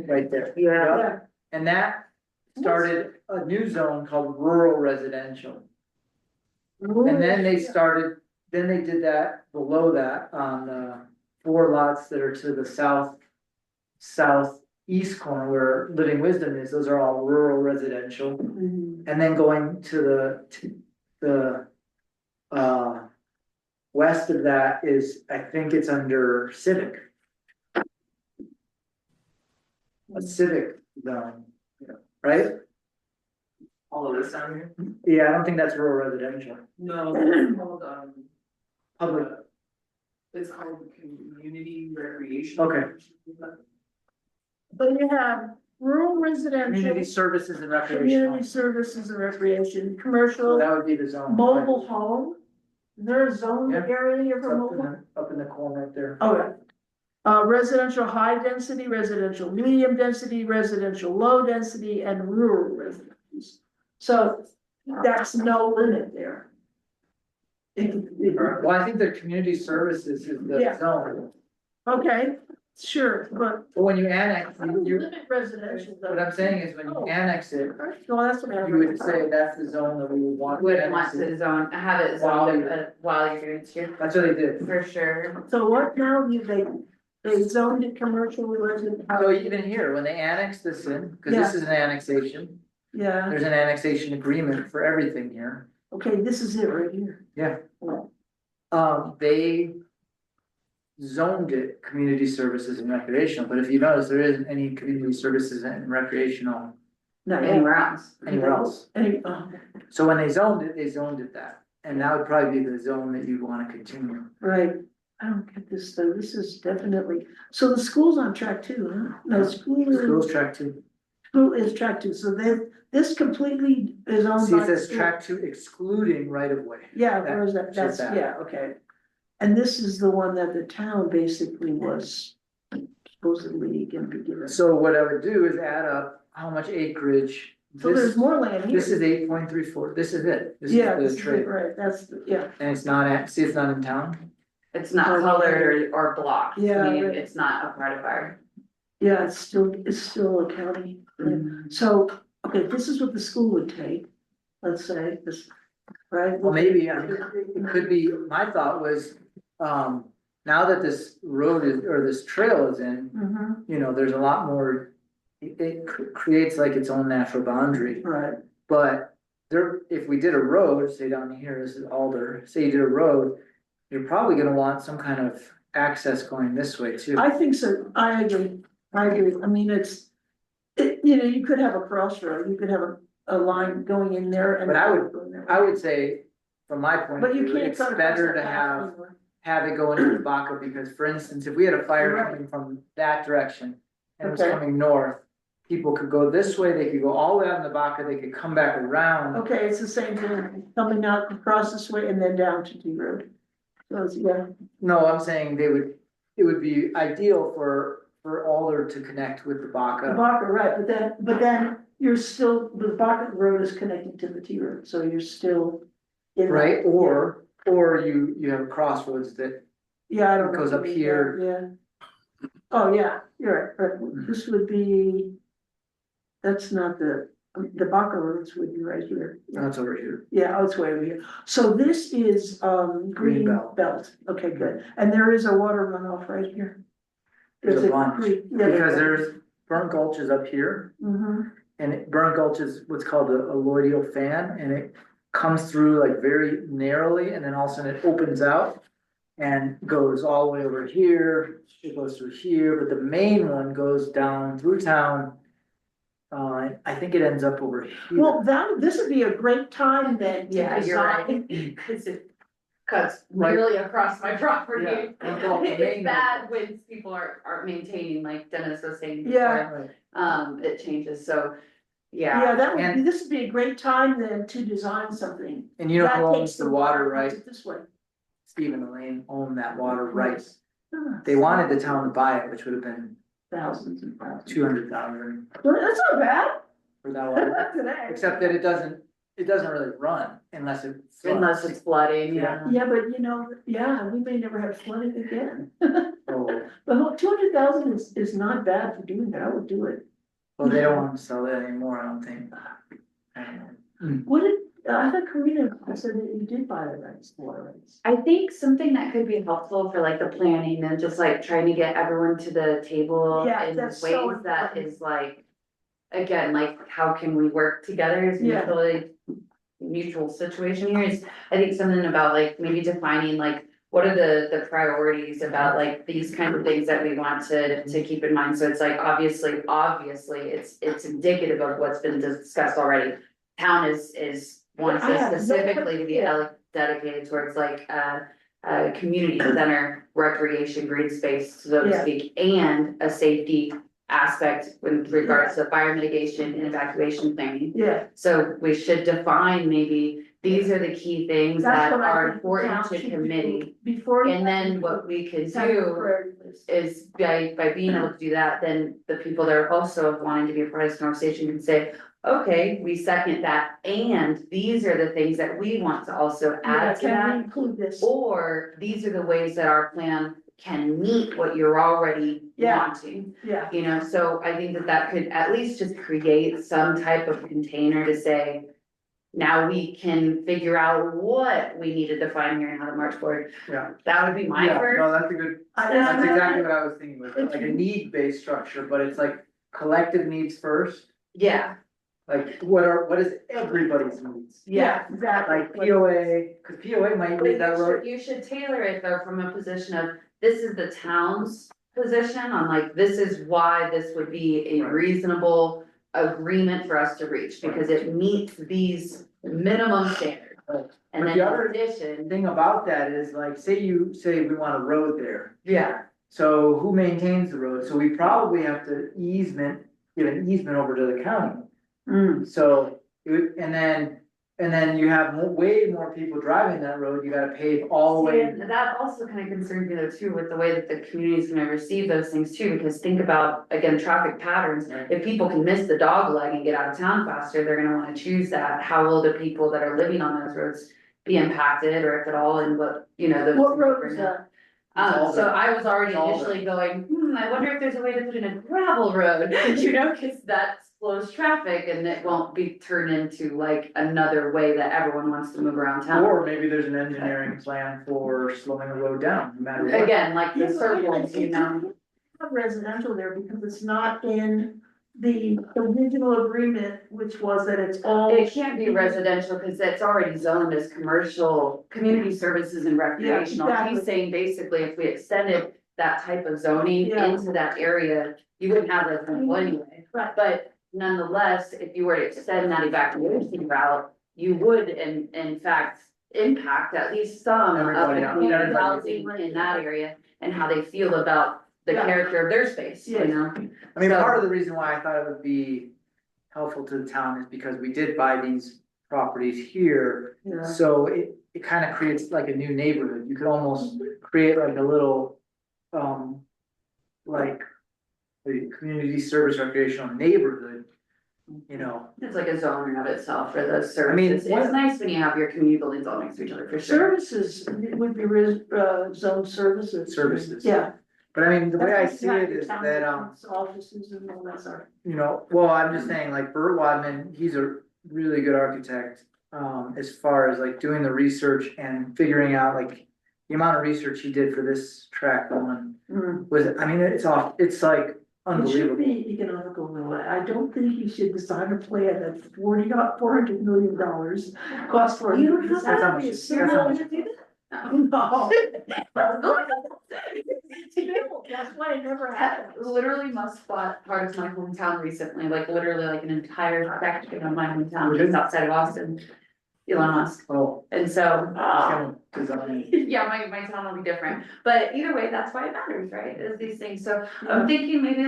right there. Yeah. Yeah, And that started a new zone called rural residential. And then they did that below that on the 4 lots that are to the southeast corner where Living Wisdom is, those are all rural residential. Mhm. And then going to the west of that is, I think it's under civic. A civic zone, right? All of this down here? Yeah, I don't think that's rural residential, No, it's called, public, it's called community recreation. Okay. But you have rural residential, community services and community recreational, services and recreation, so commercial, that would be the zone. mobile home. Is there a zone Yeah. area It's for up in mobile? up in the corner up there. Okay. Residential high density, residential medium density, residential low density, and rural residences. So that's no limit there. Well, I think the community services is the Yeah. zone, Okay, Sure, but But when you annex, you, limit residential though. what I'm saying is when you annex it, Well, that's what I. you would say that's the zone that we would want. to Would annex want it. to zone, have it While zoned you're- while you're doing it too, That's what they did. for sure. So what now, they zoned it commercial resident. So even here, when they annex this in, cause this is an annexation, Yeah, there's an annexation agreement for everything here. okay, this is it right here. Yeah. They zoned it community services and recreational, but if you notice, there isn't any community services and recreational No, Anywhere else. anywhere else. oh, So when they zoned it that, and that would probably be the zone that you'd wanna continue. right, I don't get this though, this is definitely, so the school's on track two, huh? No, Schools track two, school is track two, so then, this completely is owned see, it by. says the track two excluding right of way. Yeah, where is that? Just That's, that. yeah, okay. And this is the one that the town basically was supposedly gonna be given. So what I would do is add up how much acreage. So there's This, more land here. this is 8.34, this is it. This is Yeah, the this is it, trade. right, that's, yeah, And it's not at, see, it's not in town. It's not colored or blocked, Yeah, meaning right. it's not a part of our. yeah, it's still a county. So, okay, this is what the school would take, let's say, this, right? Well, maybe, I mean, it could be, my thought was, now that this road is, or this trail is in, Mhm, you know, there's a lot more. It creates like its own natural boundary, right, but there, if we did a road, say down here, this is Alder, say you did a road. You're probably gonna want some kind of access going this way too. I think so, I agree, I mean, you know, you could have a crossroad, you could have a line going in there and. But I would say, from my point of But you view, can't it's cut across better that to path have. anymore. Have it go into the Baca, because for instance, if we had a fire Right. coming from that direction and it was Okay. coming north. People could go this way, they could go all the way out in the Baca, they could come back around. Okay, it's the same thing, coming out across this way and then down to T Road. So, it's- yeah, No, I'm saying it would be ideal for Alder to connect with the the Baca. Baca, right, but then you're still, the Baca Road is connected to the T Road, so you're still. in that- Right, or you have a crossroads that, Yeah, I don't. it goes know. up here. Yeah. Oh, yeah, you're right, but this would be. That's not the Baca Roads would be right here. that's over here. Yeah, oh, it's way over here. So this is, green belt. belt. Okay, good. And there is a water runoff right here. There's a bunch, Yeah, because there's Burnt Gulch is up here. Mm-hmm, And Burnt Gulch is what's called a alluvial fan, and it comes through like very narrowly, and then all of a sudden it opens out. And goes all the way over here, it goes through here, but the main one goes down through town. I think it ends up over here. well, this would be a great time then to Yeah, you're right, design. cause it cuts Like- literally across my Yeah. property. Well, the main- It's bad when people aren't maintaining, like Dennis was saying before. Yeah. Right. It changes, so, Yeah, yeah, that would be, And- this would be a great time then to design something. And you know That who takes owns the water puts right? it This way. Stephen and Elaine own that water right. Ah, They wanted the town to buy it, which would have been Thousands and thousands. 200,000 Well, that's not bad. for that water. Today. Except that it doesn't really run unless it floods. unless it's flooding, yeah. Yeah, but you know, yeah, we may never have flooding again. Oh, But 200,000 is not bad for doing that, I would do it. well, they don't want to sell that anymore, I don't think. I don't know. What did, I thought Karina said that you did buy the rights, water rights. I think something that could be helpful for like the planning and just like trying to get everyone to the table Yeah, in that's ways so that important. is like. Again, like how can we work together as Yeah. mutual situation here is, I think something about like maybe defining like. What are the priorities about like these kind of things that we want to keep in mind, so it's like obviously, it's indicative of what's been discussed already. Town is wants I it have no- specifically to be yeah. dedicated towards like a community center, recreation, green space, so to Yeah. speak, and a safety aspect with regards to fire mitigation and evacuation planning. Yeah, So we should define maybe, these are the key things that's that what I are think the important town to should do committee. before. And then what we could Have a do priority list. is by being able to do that, then the people that are also wanting to be a part of this conversation can say, okay, we second that, and these are the things that we want to also Yeah, add to can we that. include this? Or these are the ways that our plan can meet what you're already Yeah. wanting. Yeah, You know, so I think that that could at least just create some type of container to say. Now we can figure out what we need to define here and how to march forward. Yeah. That would be my Yeah, first. no, that's a good, that's exactly what I was thinking with, like a need-based structure, but it's like collective needs first. Yeah, Like, what is everybody's needs? yeah. exactly. Like POA, cause POA might But need that road. you should tailor it though from a position of, this is the town's position on like, this is why this would be a Right. reasonable agreement for us to reach, because it meets these minimum standards. Right. And But then the in other addition, Thing about that is like, say we want a road there, yeah, so who maintains the road? So we probably have to give an easement over to the county. So, and then you have way more people driving that road, you gotta pave all the See, way. and that also kind of concerns me though too, with the way that the community is gonna receive those things too, because think about, again, traffic patterns. Right. If people can miss the dog leg and get out of town faster, they're gonna wanna choose that. How will the people that are living on those roads be impacted, or if at all, and what, you know, those. What things road are is gonna- that? So I was already It's all initially going, I wonder if there's a way to put in a gravel road, you know, cause that slows traffic and it won't be turned into like another way that everyone wants to move around town. Or maybe there's an engineering plan for slowing the road down, no matter what. Again, like the Yeah, but circles, you know, Have residential there because it's not in the original agreement, which was that it's all. it can't be residential, cause it's already zoned as commercial, community services and recreational. exactly. He's saying basically if we extended that type of zoning Yeah. into that area, you wouldn't have residential anyway. Right. But nonetheless, if you were to extend that evacuation route, you would in fact impact at least some of Everybody the else, community everybody. housing in that area and how they feel about the Yeah. character of their space, you Yes. know? I mean, So- part of the reason why I thought it would be helpful to the town is because we did buy these properties here. Yeah. So it kind of creates like a new neighborhood. You could almost create like a little, like the community service recreational neighborhood, you know. It's like a zone in of itself for those mean, services. what- It's nice when you have your community buildings all next to each other, for sure. Services, it would be zone services. Services. Yeah. But I mean, the way I That's see what it you is have that, town offices and all that sort. you know, well, I'm just saying, like Bert Wadman, he's a really good architect. As far as like doing the research and figuring out like the amount of research he did for this track one was, I mean, it's like It should unbelievable. be economical though. I don't think you should design a plan that's $400 million cost for. You don't have That's how that, much you it's- sure that's how know much how to do it's- No. that? That's why it never happens. Literally must bought part of my hometown recently, like literally like an entire section of my hometown, Really? just outside of Austin. Elon Musk, Oh, and so, he's gonna design. yeah, my town will be different, but either way, that's why it matters, right, is these things, so I'm thinking maybe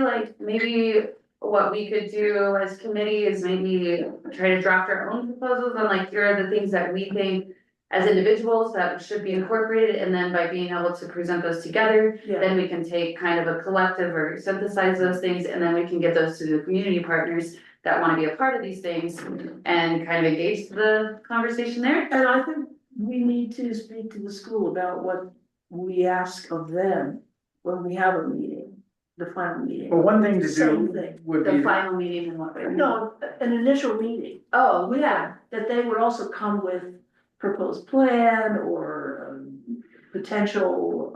what we could do as committee is maybe try to draft our own proposals on like, here are the things that we think as individuals that should be incorporated, and then by being able to present those together, Yeah, then we can take kind of a collective or synthesize those things, and then we can get those to the community partners that wanna be a part of these things and kind of engage the conversation there. and I think we need to speak to the school about what we ask of them when we have a meeting, the final meeting. Well, one thing to Same do thing. would The be, final meeting and what. No, an initial meeting. Oh, yeah, That they would also come with proposed plan or potential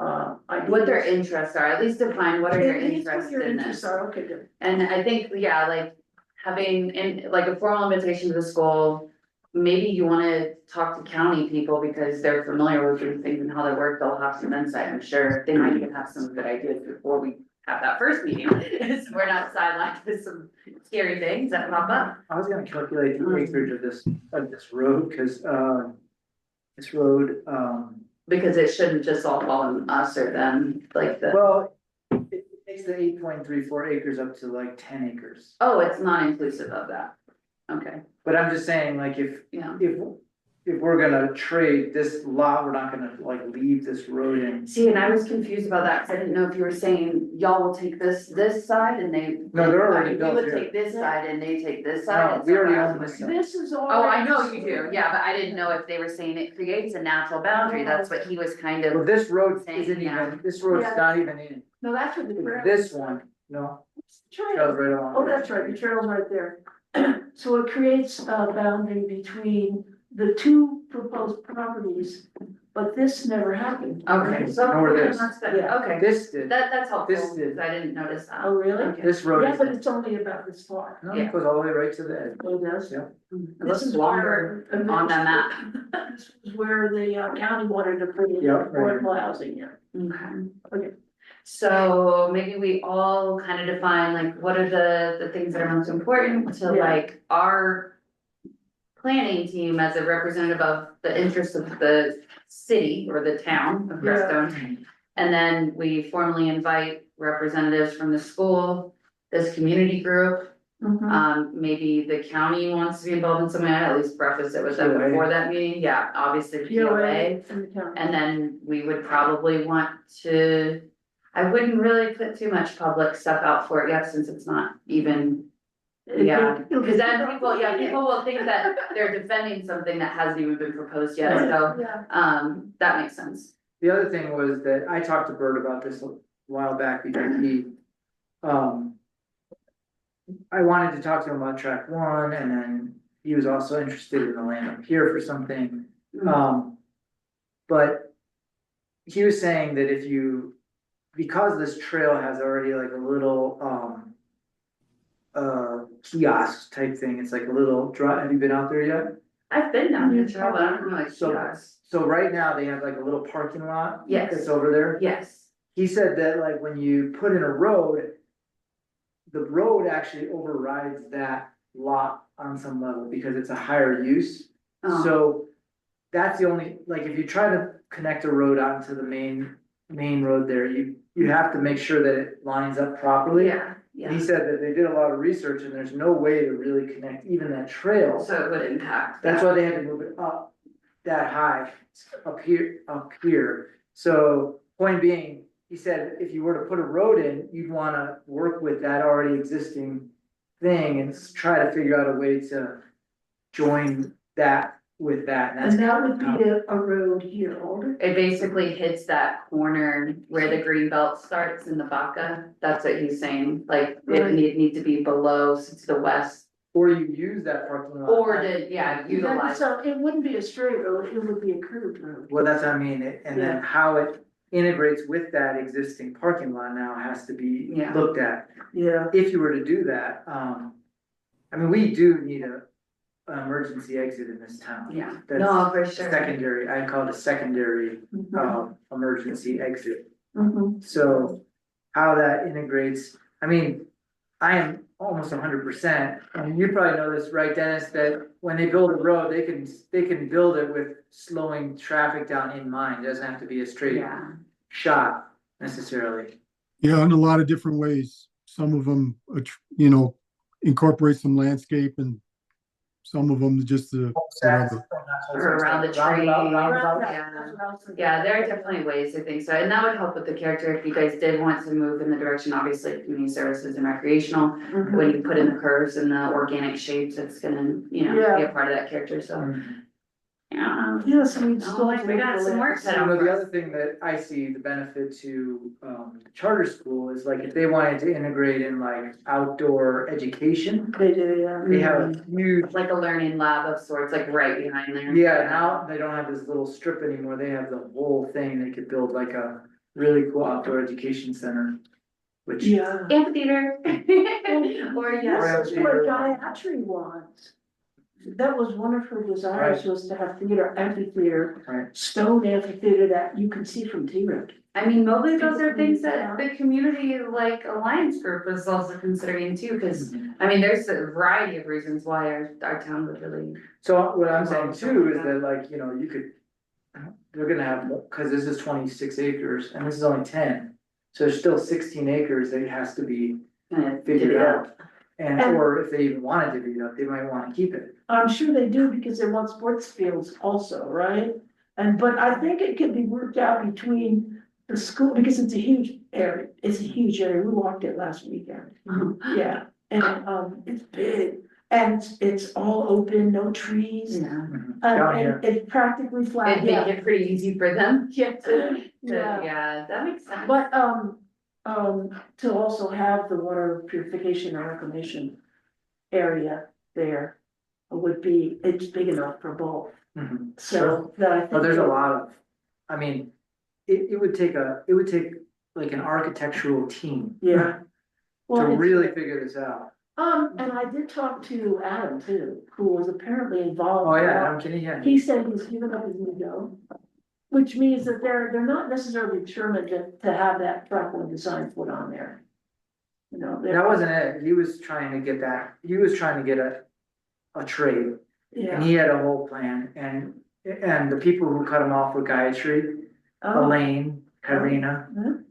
ideas. what their interests are, at least define what are your It needs what interests your in interests this. are, okay, good. And I think, yeah, like having in like a formal invitation to the school. Maybe you wanna talk to county people because they're familiar with these things and how they work, they'll have some insight, I'm sure. They might even have some good ideas before we have that first meeting. So we're not sidelined with some scary things that pop up. I was gonna calculate the acreage of this road, cause, this road, Because it shouldn't just all fall on us or them, like the, well, it takes the 8.34 acres up to like 10 acres. oh, it's not inclusive of that. Okay, But I'm just saying, like, yeah, if we're gonna trade this lot, we're not gonna like leave this road in. See, and I was confused about that, cause I didn't know if you were saying y'all will take this side and they. No, they're already We built would here. take this side and they take this side. No, and we already somewhere own else this we're side. This is all. Oh, I know you do, yeah, but I didn't know if they were saying it creates a natural boundary, that's what he was kind Well, of, this road Saying, isn't yeah. even, this road's Yeah. not even in. No, that's what the trail. This one, no, Trail. trail's right along. Oh, that's right, the trail's right there. So it creates a boundary between the two proposed properties, but this never happened. okay, so. Nor this. That's good, Yeah. okay, This did, that's helpful, This did. 'cause I didn't notice that. Oh, really? Okay. this road Yeah, is, but it's only about this far. no, Yeah. it goes all the way right to the edge. Oh, it does? Yeah. It This looks is longer where. on the map. This is where the county wanted to put in Yeah, right. affordable housing, yeah. Okay. Okay. So maybe we all kind of define like, what are the things that are most important to Yeah. like our planning team as a representative of the interests of the city or the town of Yeah. Crestone. And then we formally invite representatives from the school, this community group, maybe the county wants to be involved in some way, at least preface it with them POA. before that meeting, yeah, obviously POA. from the county. And then we would probably want to, I wouldn't really put too much public stuff out for it yet, since it's not even, yeah. Cause then people, yeah, people will think that they're defending something that hasn't even been proposed yet, so, Yeah. that makes sense. The other thing was that I talked to Bert about this a while back because I wanted to talk to him about track one, and then he was also interested in the land up here for something. But he was saying that if you, because this trail has already like a little, kiosk type thing, it's like a little drive, have you been out there yet? I've been down the trail, but I don't know, like, So- kiosks. So right now, they have like a little parking lot. Yes. That's over there. Yes, He said that like when you put in a road, the road actually overrides that lot on some level because it's a higher use. oh, So that's the only, like, if you try to connect a road onto the main road there, you have to make sure that it lines up properly. yeah, And he yeah, said that they did a lot of research and there's no way to really connect even that trail. so it would impact. That's why they had to move it up that high, up here. So point being, he said, if you were to put a road in, you'd wanna work with that already existing thing and try to figure out a way to join that with that. And that would be a road here, Alder. It basically hits that corner where the green belt starts in the Baca, that's what he's saying, like, it Right. would need to be below, to the west. Or you use that parking lot. Or to, yeah, utilize. So it wouldn't be a straight road, it would be a curved road. Well, that's what I mean, and Yeah. then how it integrates with that existing parking lot now has to be Yeah. looked at. Yeah. If you were to do that, I mean, we do need an emergency exit in this town. Yeah, That's no, for sure. secondary, I call it a secondary, Mhm. emergency exit. Mhm. So how that integrates, I mean, I am almost 100%, and you probably know this, right, Dennis, that when they build a road, they can build it with slowing traffic down in mind, it doesn't have to be a straight Yeah, shot necessarily. Yeah, in a lot of different ways. Some of them, incorporate some landscape and some of them just, whatever. or around the tree. Roundabout. Yeah, there are definitely ways, I think so, and that would help with the character if you guys did want to move in the direction, obviously, of community services and recreational. Mhm. When you put in the curves and the organic shapes, it's gonna, be Yeah. a part of that character, so. Yeah. Yeah, so we'd still. Oh, we got some work cut You out know, for the us. other thing that I see the benefit to, charter school is like if they wanted to integrate in like outdoor education, They do, yeah. they have a huge, Like a learning lab of sorts, like right behind there. yeah, now they don't have this little strip anymore, they have the whole thing, they could build like a really cool outdoor education center. Which, Yeah. Amphitheater. Or, yeah. This is what Gayatri wants. That was one of her desires, was to have theater, amphitheater, right, stone amphitheater that you can see from T-Road. I mean, mostly those are things that the community like alliance group is also considering too, cause I mean, there's a variety of reasons why our town would really. so what I'm saying too is that like, you could. They're gonna have, cause this is 26 acres and this is only 10, so there's still 16 acres that has to be Kind of figured out. And, And- or if they even wanted to do that, they might wanna keep it. I'm sure they do because they want sports fields also, right? But I think it can be worked out between the school, because it's a huge area, we walked it last weekend. Yeah, and, it's big, and it's all open, no trees, Yeah, Down here. and it's practically flat, it'd make yeah. it pretty easy for them. Yeah. Yeah, that makes sense. But, to also have the water purification and reclamation area there would be, it's big enough for both, Mhm. so that I think. But there's a lot of, I mean, it would take like an architectural team Yeah. to Well, it's- really figure this out. and I did talk to Adam too, who was apparently involved. Oh, yeah, I'm kidding, yeah. He said he's given up his ego, which means that they're not necessarily determined to have that trackable design put on there. You know, That wasn't it, he was trying to get a trade, Yeah. and he had a whole plan, and the people who cut him off were Gayatri, Oh, Elaine, Karina. Mhm.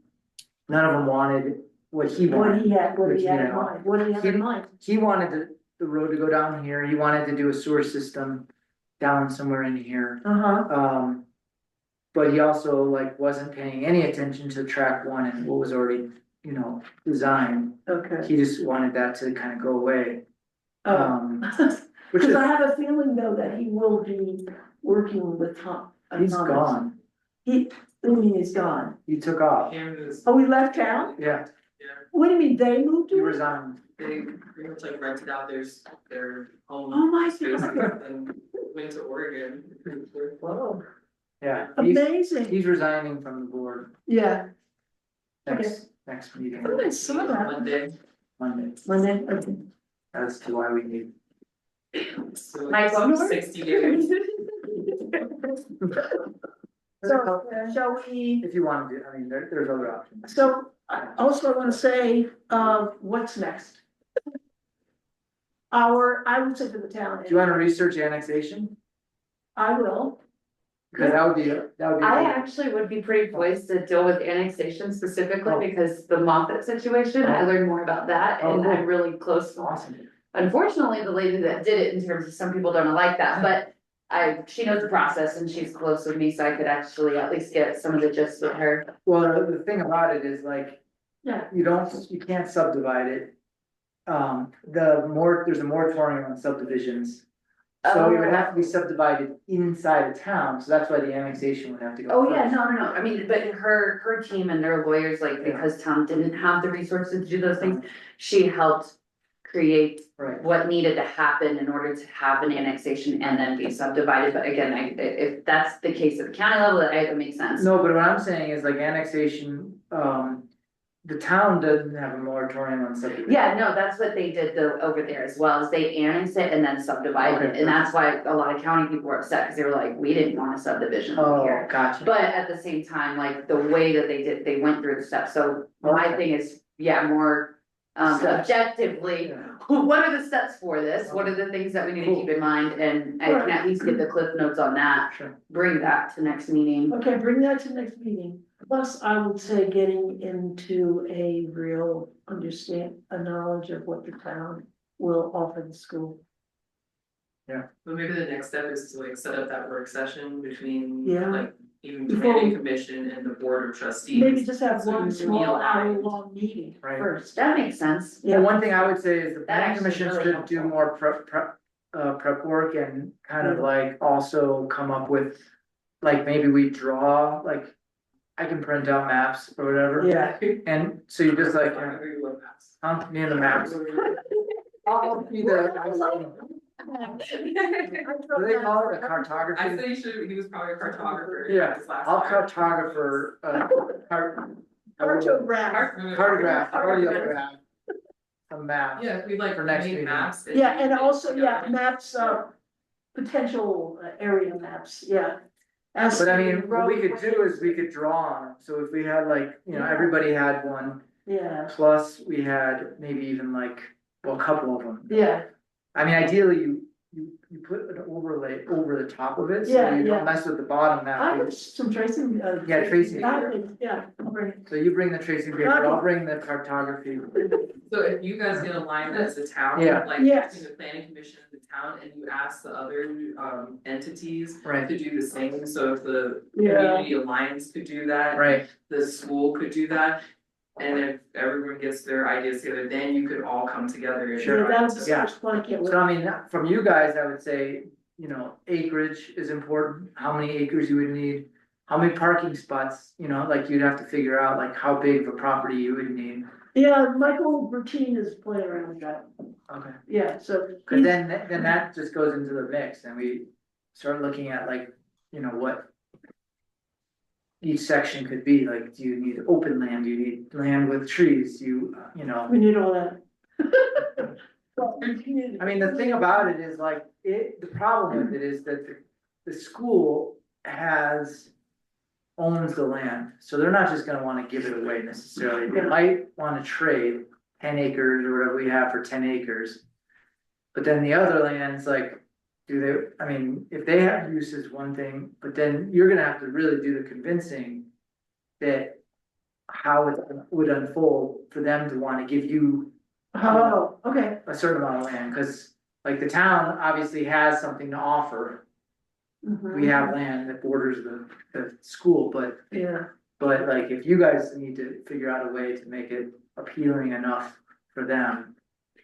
None of them wanted what he what wanted. he had in Yeah. mind, what he had in mind. He wanted the road to go down here, he wanted to do a sewer system down somewhere in here. Uh-huh, But he also like wasn't paying any attention to track one and what was already, designed. okay. He just wanted that to kind of go away. Oh. Which Cause is, I have a feeling though that he will be working with Tom. he's Thomas. gone, What do you mean he's gone? he took off, Canvas, Oh, he left town? yeah, What do you mean, they moved he to it? resigned. they pretty much like rented out their home. Oh my space God. and went to Oregon. Whoa, Yeah, amazing, he's resigning from the board yeah. next meeting, Oh, I saw that. Monday, Monday. Monday, okay. That's to why we need. so My it's phone 60 days. So, shall we, If you want to do, I mean, there's other options. so, also I wanna say, what's next? I would say for the town. Do you want to research annexation? I will, Because that would be. I actually would be pretty poised to deal with annexation Oh. specifically because the Moffett situation, I learned more about that Oh, and cool. I'm really close. Awesome. Unfortunately, the lady that did it in terms of some people don't like that, but she knows the process and she's close with me, so I could actually at least get some of the gist with her. Well, the thing about it is like, yeah, you can't subdivide it. There's a moratorium on subdivisions. So it would have to be subdivided inside of town, so that's why the annexation would have to go. Oh, yeah, first. no, I mean, but her team and their lawyers, like, because town didn't have the resources to do those things, she helped create Right, what needed to happen in order to have an annexation and then be subdivided, but again, if that's the case at the county level, that makes sense. no, but what I'm saying is like annexation, the town doesn't have a moratorium on subdivision. Yeah, no, that's what they did over there as well, is they annexed it and then subdivided it, Okay. and that's why a lot of county people were upset, cause they were like, we didn't want a subdivision over Oh, here. gotcha. But at the same time, like, the way that they went through the steps, so my Okay. thing is, yeah, more. Steps. Objectively, Yeah. what are the steps for this, what are the things that we need to keep in mind, and I can at least get the cliff notes on that. Sure. Bring that to next meeting. okay, bring that to next meeting. Plus, I would say getting into a real a knowledge of what the town will offer the school. But maybe the next step is to like set up that work session between Yeah. like even Before planning we- commission and the board of trustees. Maybe just have So one we can be small aligned. hour-long meeting Right. first. That makes sense. Yeah, one thing I would say is the That planning actually commission really should do helpful. more prep work and kind of like also come up with. Like maybe we draw, like, I can print out maps or whatever. Yeah. And so you just like, I me and the maps. I'll be the. What do they call it, a cartography? said he was probably a cartographer. Yeah, this last I'll time. cartographer, Cartograph. cartograph, cartograph. A map. Yeah, if we like For next make meeting. maps. Yeah, and also, yeah, together. maps, potential area maps, yeah. As But I mean, what we road could do is we could draw on them, so if we had like, Yeah. everybody had one, Yeah, plus we had maybe even like, well, a couple of them. yeah, I mean, ideally, you put an overlay over the top of it, so Yeah, you yeah. don't mess with the bottom I map. have some tracing. Yeah, tracing. Yeah, I'll bring it. So you bring the tracing paper, I'll bring the cartography. So if you guys get aligned as a town, Yeah. like Yes. between the planning commission and the town, and you ask the other entities Right, to do the same, so if the Yeah. community alliance could do that. right, The school could do that, and if everyone gets their ideas together, then you could all come together and Sure. Yeah, try that was the to. Yeah. first one I can't so I mean, from you guys, I would say, you know, acreage is important, how many acres you would need. How many parking spots, you know, like you'd have to figure out like how big of a property you would need. Yeah, Michael Bertine is playing around with that. Okay. Yeah, so. Cause then that just goes into the mix and we start looking at like, you know, what. Each section could be, like, do you need open land, do you need land with trees, you know. We need all that. I mean, the thing about it is like, the problem with it is that the school owns the land, so they're not just gonna wanna give it away necessarily, they might wanna trade 10 acres or whatever we have for 10 acres. But then the other land's like, I mean, if they have use is one thing, but then you're gonna have to really do the convincing that how it would unfold for them to wanna give you Oh, okay. a certain amount of land, cause like the town obviously has something to offer. Mhm. We have land that borders the school, but Yeah, like if you guys need to figure out a way to make it appealing enough for them.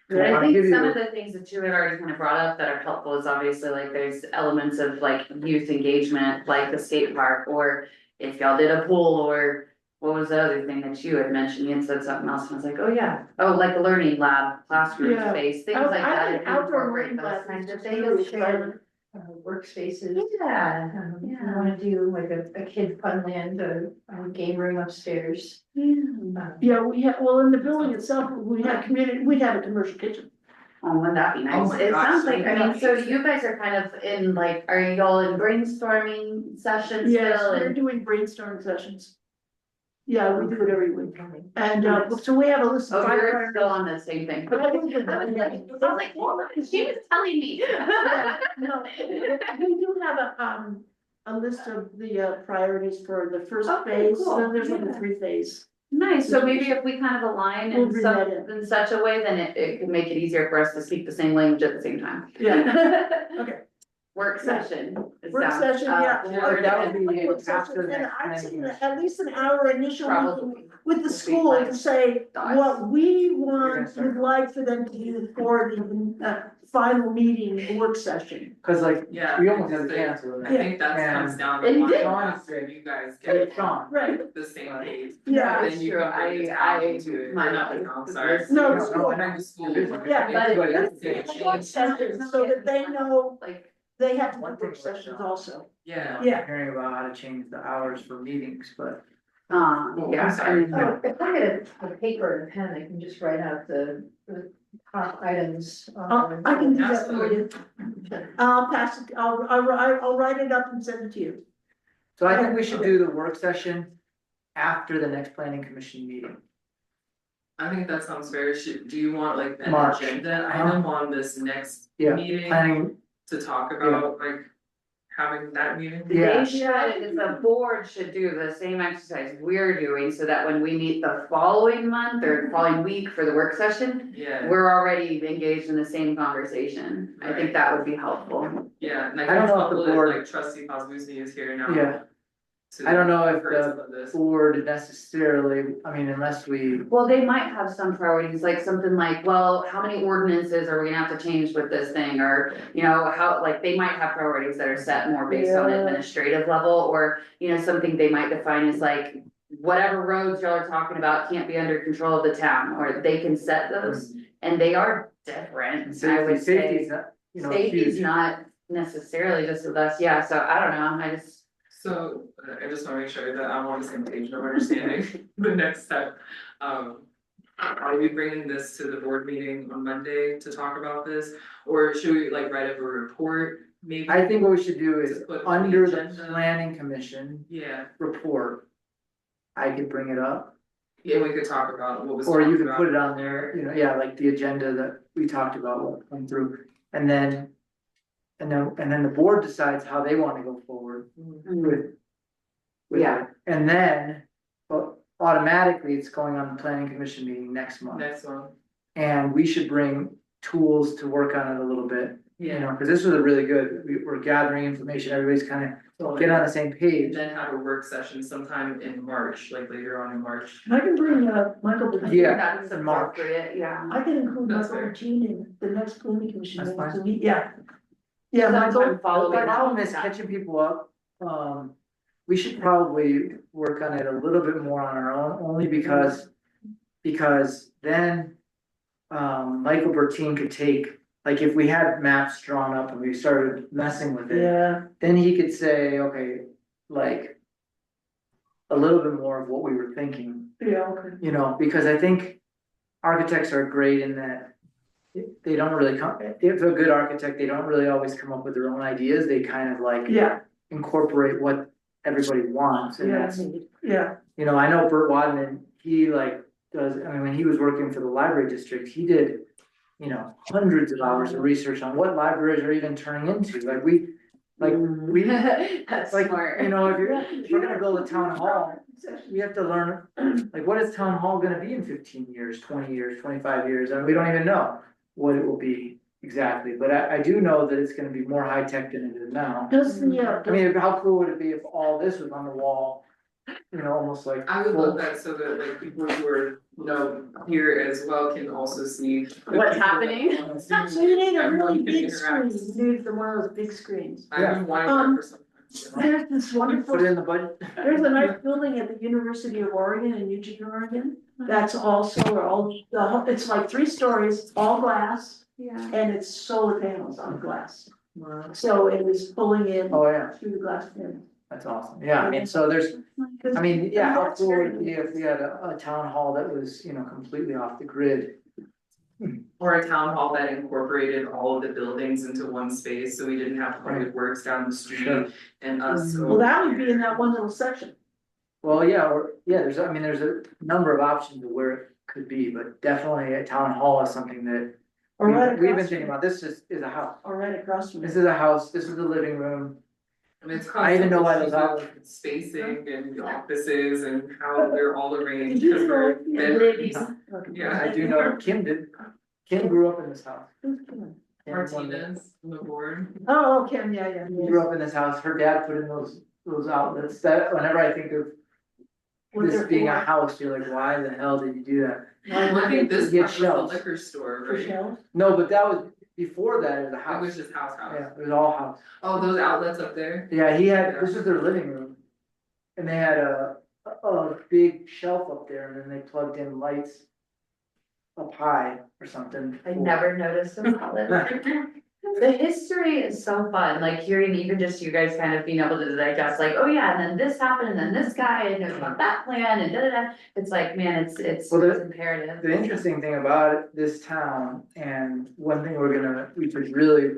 to I wanna think give you- some of the things that you had already kind of brought up that are helpful is obviously like there's elements of like youth engagement, like the skate park, or if y'all did a pool, or what was the other thing that you had mentioned, you had said something else, and I was like, oh yeah, oh, like a learning lab, classroom Yeah. space, things I like that. think if you outdoor incorporate learning those lab kinds is of just things, really shared- Workspaces. Yeah, If you yeah. wanna do like a kid fun land, a game room upstairs. yeah, we have, well, in the building itself, we'd have a commercial kitchen. Oh, wouldn't that be Oh nice? my It gosh, sounds like, I that'd mean, be so amazing. you guys are kind of in like, are y'all in brainstorming sessions Yes, still? we're And doing brainstorming sessions. Yeah, we do it every week. And, so we have a list of Oh, five you're priorities. still on the same thing. But I think I was like, hold on, she was telling me. Yeah, no, we do have a list of the priorities for the first Okay, phase, cool, then there's like a yeah. 3 phase. Nice, so maybe if we kind of align We'll in bring some, that in. in such a way, then it could make it easier for us to speak the same language at the same time. Yeah, okay. Work session. it Work sounds, session, yeah. But that would be Work session, after the and next I'd planning say commission. at least an hour initial meeting Probably. with the Would be school my to say thoughts. what we gonna want, start. would like for them to do for the final meeting, work session. Cause like, Yeah, we almost had to so cancel I it. think that And- comes down to And you line did. after you guys Hey, get Sean. Right. the same page. Yeah, Then you can bring the town into it, or not the town, sorry. No, No, school. I know. The school. Yeah, but- But that's the Yeah. thing. Work sessions, so that they know Like, they have to One do thing work was, sessions also. Yeah. Yeah. Hearing about how to change the hours for meetings, but. Oh, yeah, I'm I sorry. mean, Oh, if I had a paper and pen, I can just write out the top items. I can do that for you. I'll pass it, I'll write it up and send it to you. So I think we should do the work session after the next planning commission meeting. I think that sounds fair. Do you want like an March. agenda Uh-huh. item on this next Yeah, meeting planning, to talk about like having that meeting? Yeah. they should, the board should do the same exercise we're doing, so that when we meet the following month or following week for the work session, Yeah, we're already engaged in the same conversation. I Right. think that would be helpful. yeah, and I I don't think know if the couple board- is like trustee Pazuzu is here now. yeah, to I don't know if encourage the some of this. board necessarily, I mean, unless we, Well, they might have some priorities, like something like, well, how many ordinances are we gonna have to change with this thing? Or, you know, how, like, they might have priorities that are set more based on Yeah. administrative level, or, you know, something they might define as like, whatever roads y'all are talking about can't be under control of the town, or they can set those, and they are different, I safety, would safety's say. not, you know, Safety's huge. not necessarily just with us, yeah, so I don't know, I just. So, I just wanna make sure that I'm on the same page of understanding the next step. Are we bringing this to the board meeting on Monday to talk about this, or should we like write up a report, maybe? I think what we should do is, To put on the under the agenda. planning commission Yeah, report, I could bring it up, yeah, we could talk about what was. or you talked can about. put it on there, you know, yeah, like the agenda that we talked about will come through. And then And then the board decides how they wanna go forward with. Yeah. it. And then, but automatically, it's going on the planning commission meeting next month. Next one, And we should bring tools to work on it a little bit, you know, yeah. cause this was a really good, we're gathering information, everybody's kind of get on the same And page. then have a work session sometime in March, like later on in March. I can bring Michael. Bertine. Yeah. That's in March. appropriate, yeah. I can include That's Michael fair. Bertine in the next planning commission That's meeting, fine. so we, yeah. Yeah, Sometime Michael, following The that. problem is catching people up, we should probably work on it a little bit more on our own, only because then. Michael Bertine could take, like, if we had maps drawn up and we started messing with it, yeah, then he could say, okay, like. A little bit more of what we were thinking, yeah, okay. you know, because I think architects are great in that. They don't really come, if they're a good architect, they don't really always come up with their own ideas, they kind of like Yeah, incorporate what everybody wants, and yeah, that's. yeah, You know, I know Bert Wadman, he like does, I mean, when he was working for the library district, he did. You know, hundreds of hours of research on what libraries are even turning into, like we. That's Like, smart. you know, if you're gonna build a town hall, we have to learn, like, what is town hall gonna be in 15 years, 20 years, 25 years, and we don't even know. What it will be exactly, but I do know that it's gonna be more high tech than it is now. does the, I mean, how cool would it be if all this was on the wall? You know, almost like. I would love that so that like people who are, you know, here as well can also see. What's happening? so you need a really Everyone can big screen, interact. you need one of those big screens. I've been wanting that for some time. There's this wonderful, Put it in the budget. there's a nice building at the University of Oregon in Eugene, Oregon, that's also, it's like 3 stories, all glass, Yeah. and it's solar panels on the glass. So it is pulling in Oh, yeah, through the glass panel. that's awesome, yeah, I mean, so there's, I mean, yeah, how cool would it be if we had a town hall that was, you know, completely off the grid? Or a town hall that incorporated all of the buildings into one space, so we didn't have public works down the street Sure. and us. Well, that would be in that one little section. Well, yeah, there's, I mean, there's a number of options of where it could be, but definitely a town hall is something that. Or right We've been across thinking from, about, this is a house, or right across from. this is a house, this is the living room, And it's I even know why those constantly spacing and the offices and how they're all arranged. Did you 'cause we're know- bed- Yeah, I do know Kim did, Kim grew up in this house. Who's Kim? Kim Martinez on the board. Oh, Kim, yeah. grew up in this house, her dad put in those outlets, that, whenever I think of this being a house, you're like, why the hell did you do that? I think this Get part was the shelves. liquor store, For right? shelves? No, but that was, before that, it was a It house, was just house. yeah, it was all house. Oh, those outlets up there? Yeah, this was their living room. And they had a big shelf up there, and then they plugged in lights up high or something. I never noticed about it. The history is so fun, like hearing even just you guys kind of being able to digest, like, oh yeah, and then this happened, and then this guy knows about that plan, and da. It's like, man, it's Well, imperative. The interesting thing about this town, and one thing which is really,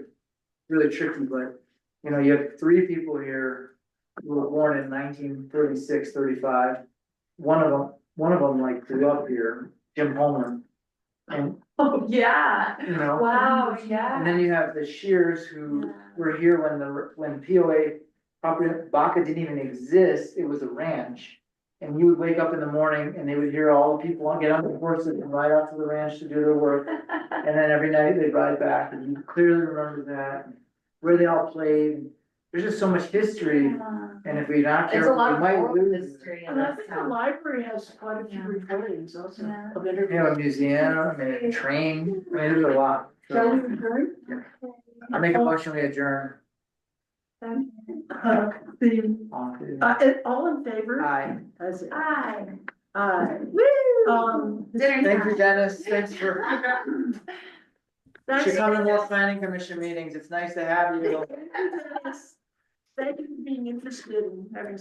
really tricky, but, you know, you have 3 people here who were born in 1936, 35. One of them like grew up here, Jim Holman. And, Oh, yeah, you know. wow, And yeah. then you have the Shears who were here when POA property, Baca didn't even exist, it was a ranch. And you would wake up in the morning and they would hear all the people get on the horses and ride out to the ranch to do their work. And then every night they'd ride back, and you clearly remember that, where they all played. There's just so much history, and if we're not It's a careful, lot we of might oral lose. history in And I this think the town. library has quite a few Yeah. recordings also Yeah. of You interviews. know, a museum, I mean, a train, I mean, there's a lot. Shall we adjourn? I make a motion, we adjourn. All in favor? Aye. That's it. Hi. Aye. Dinner Thank you, time. Dennis, thanks for, Thanks. should come to more planning commission meetings, it's nice to have you. Thank you for being interested in having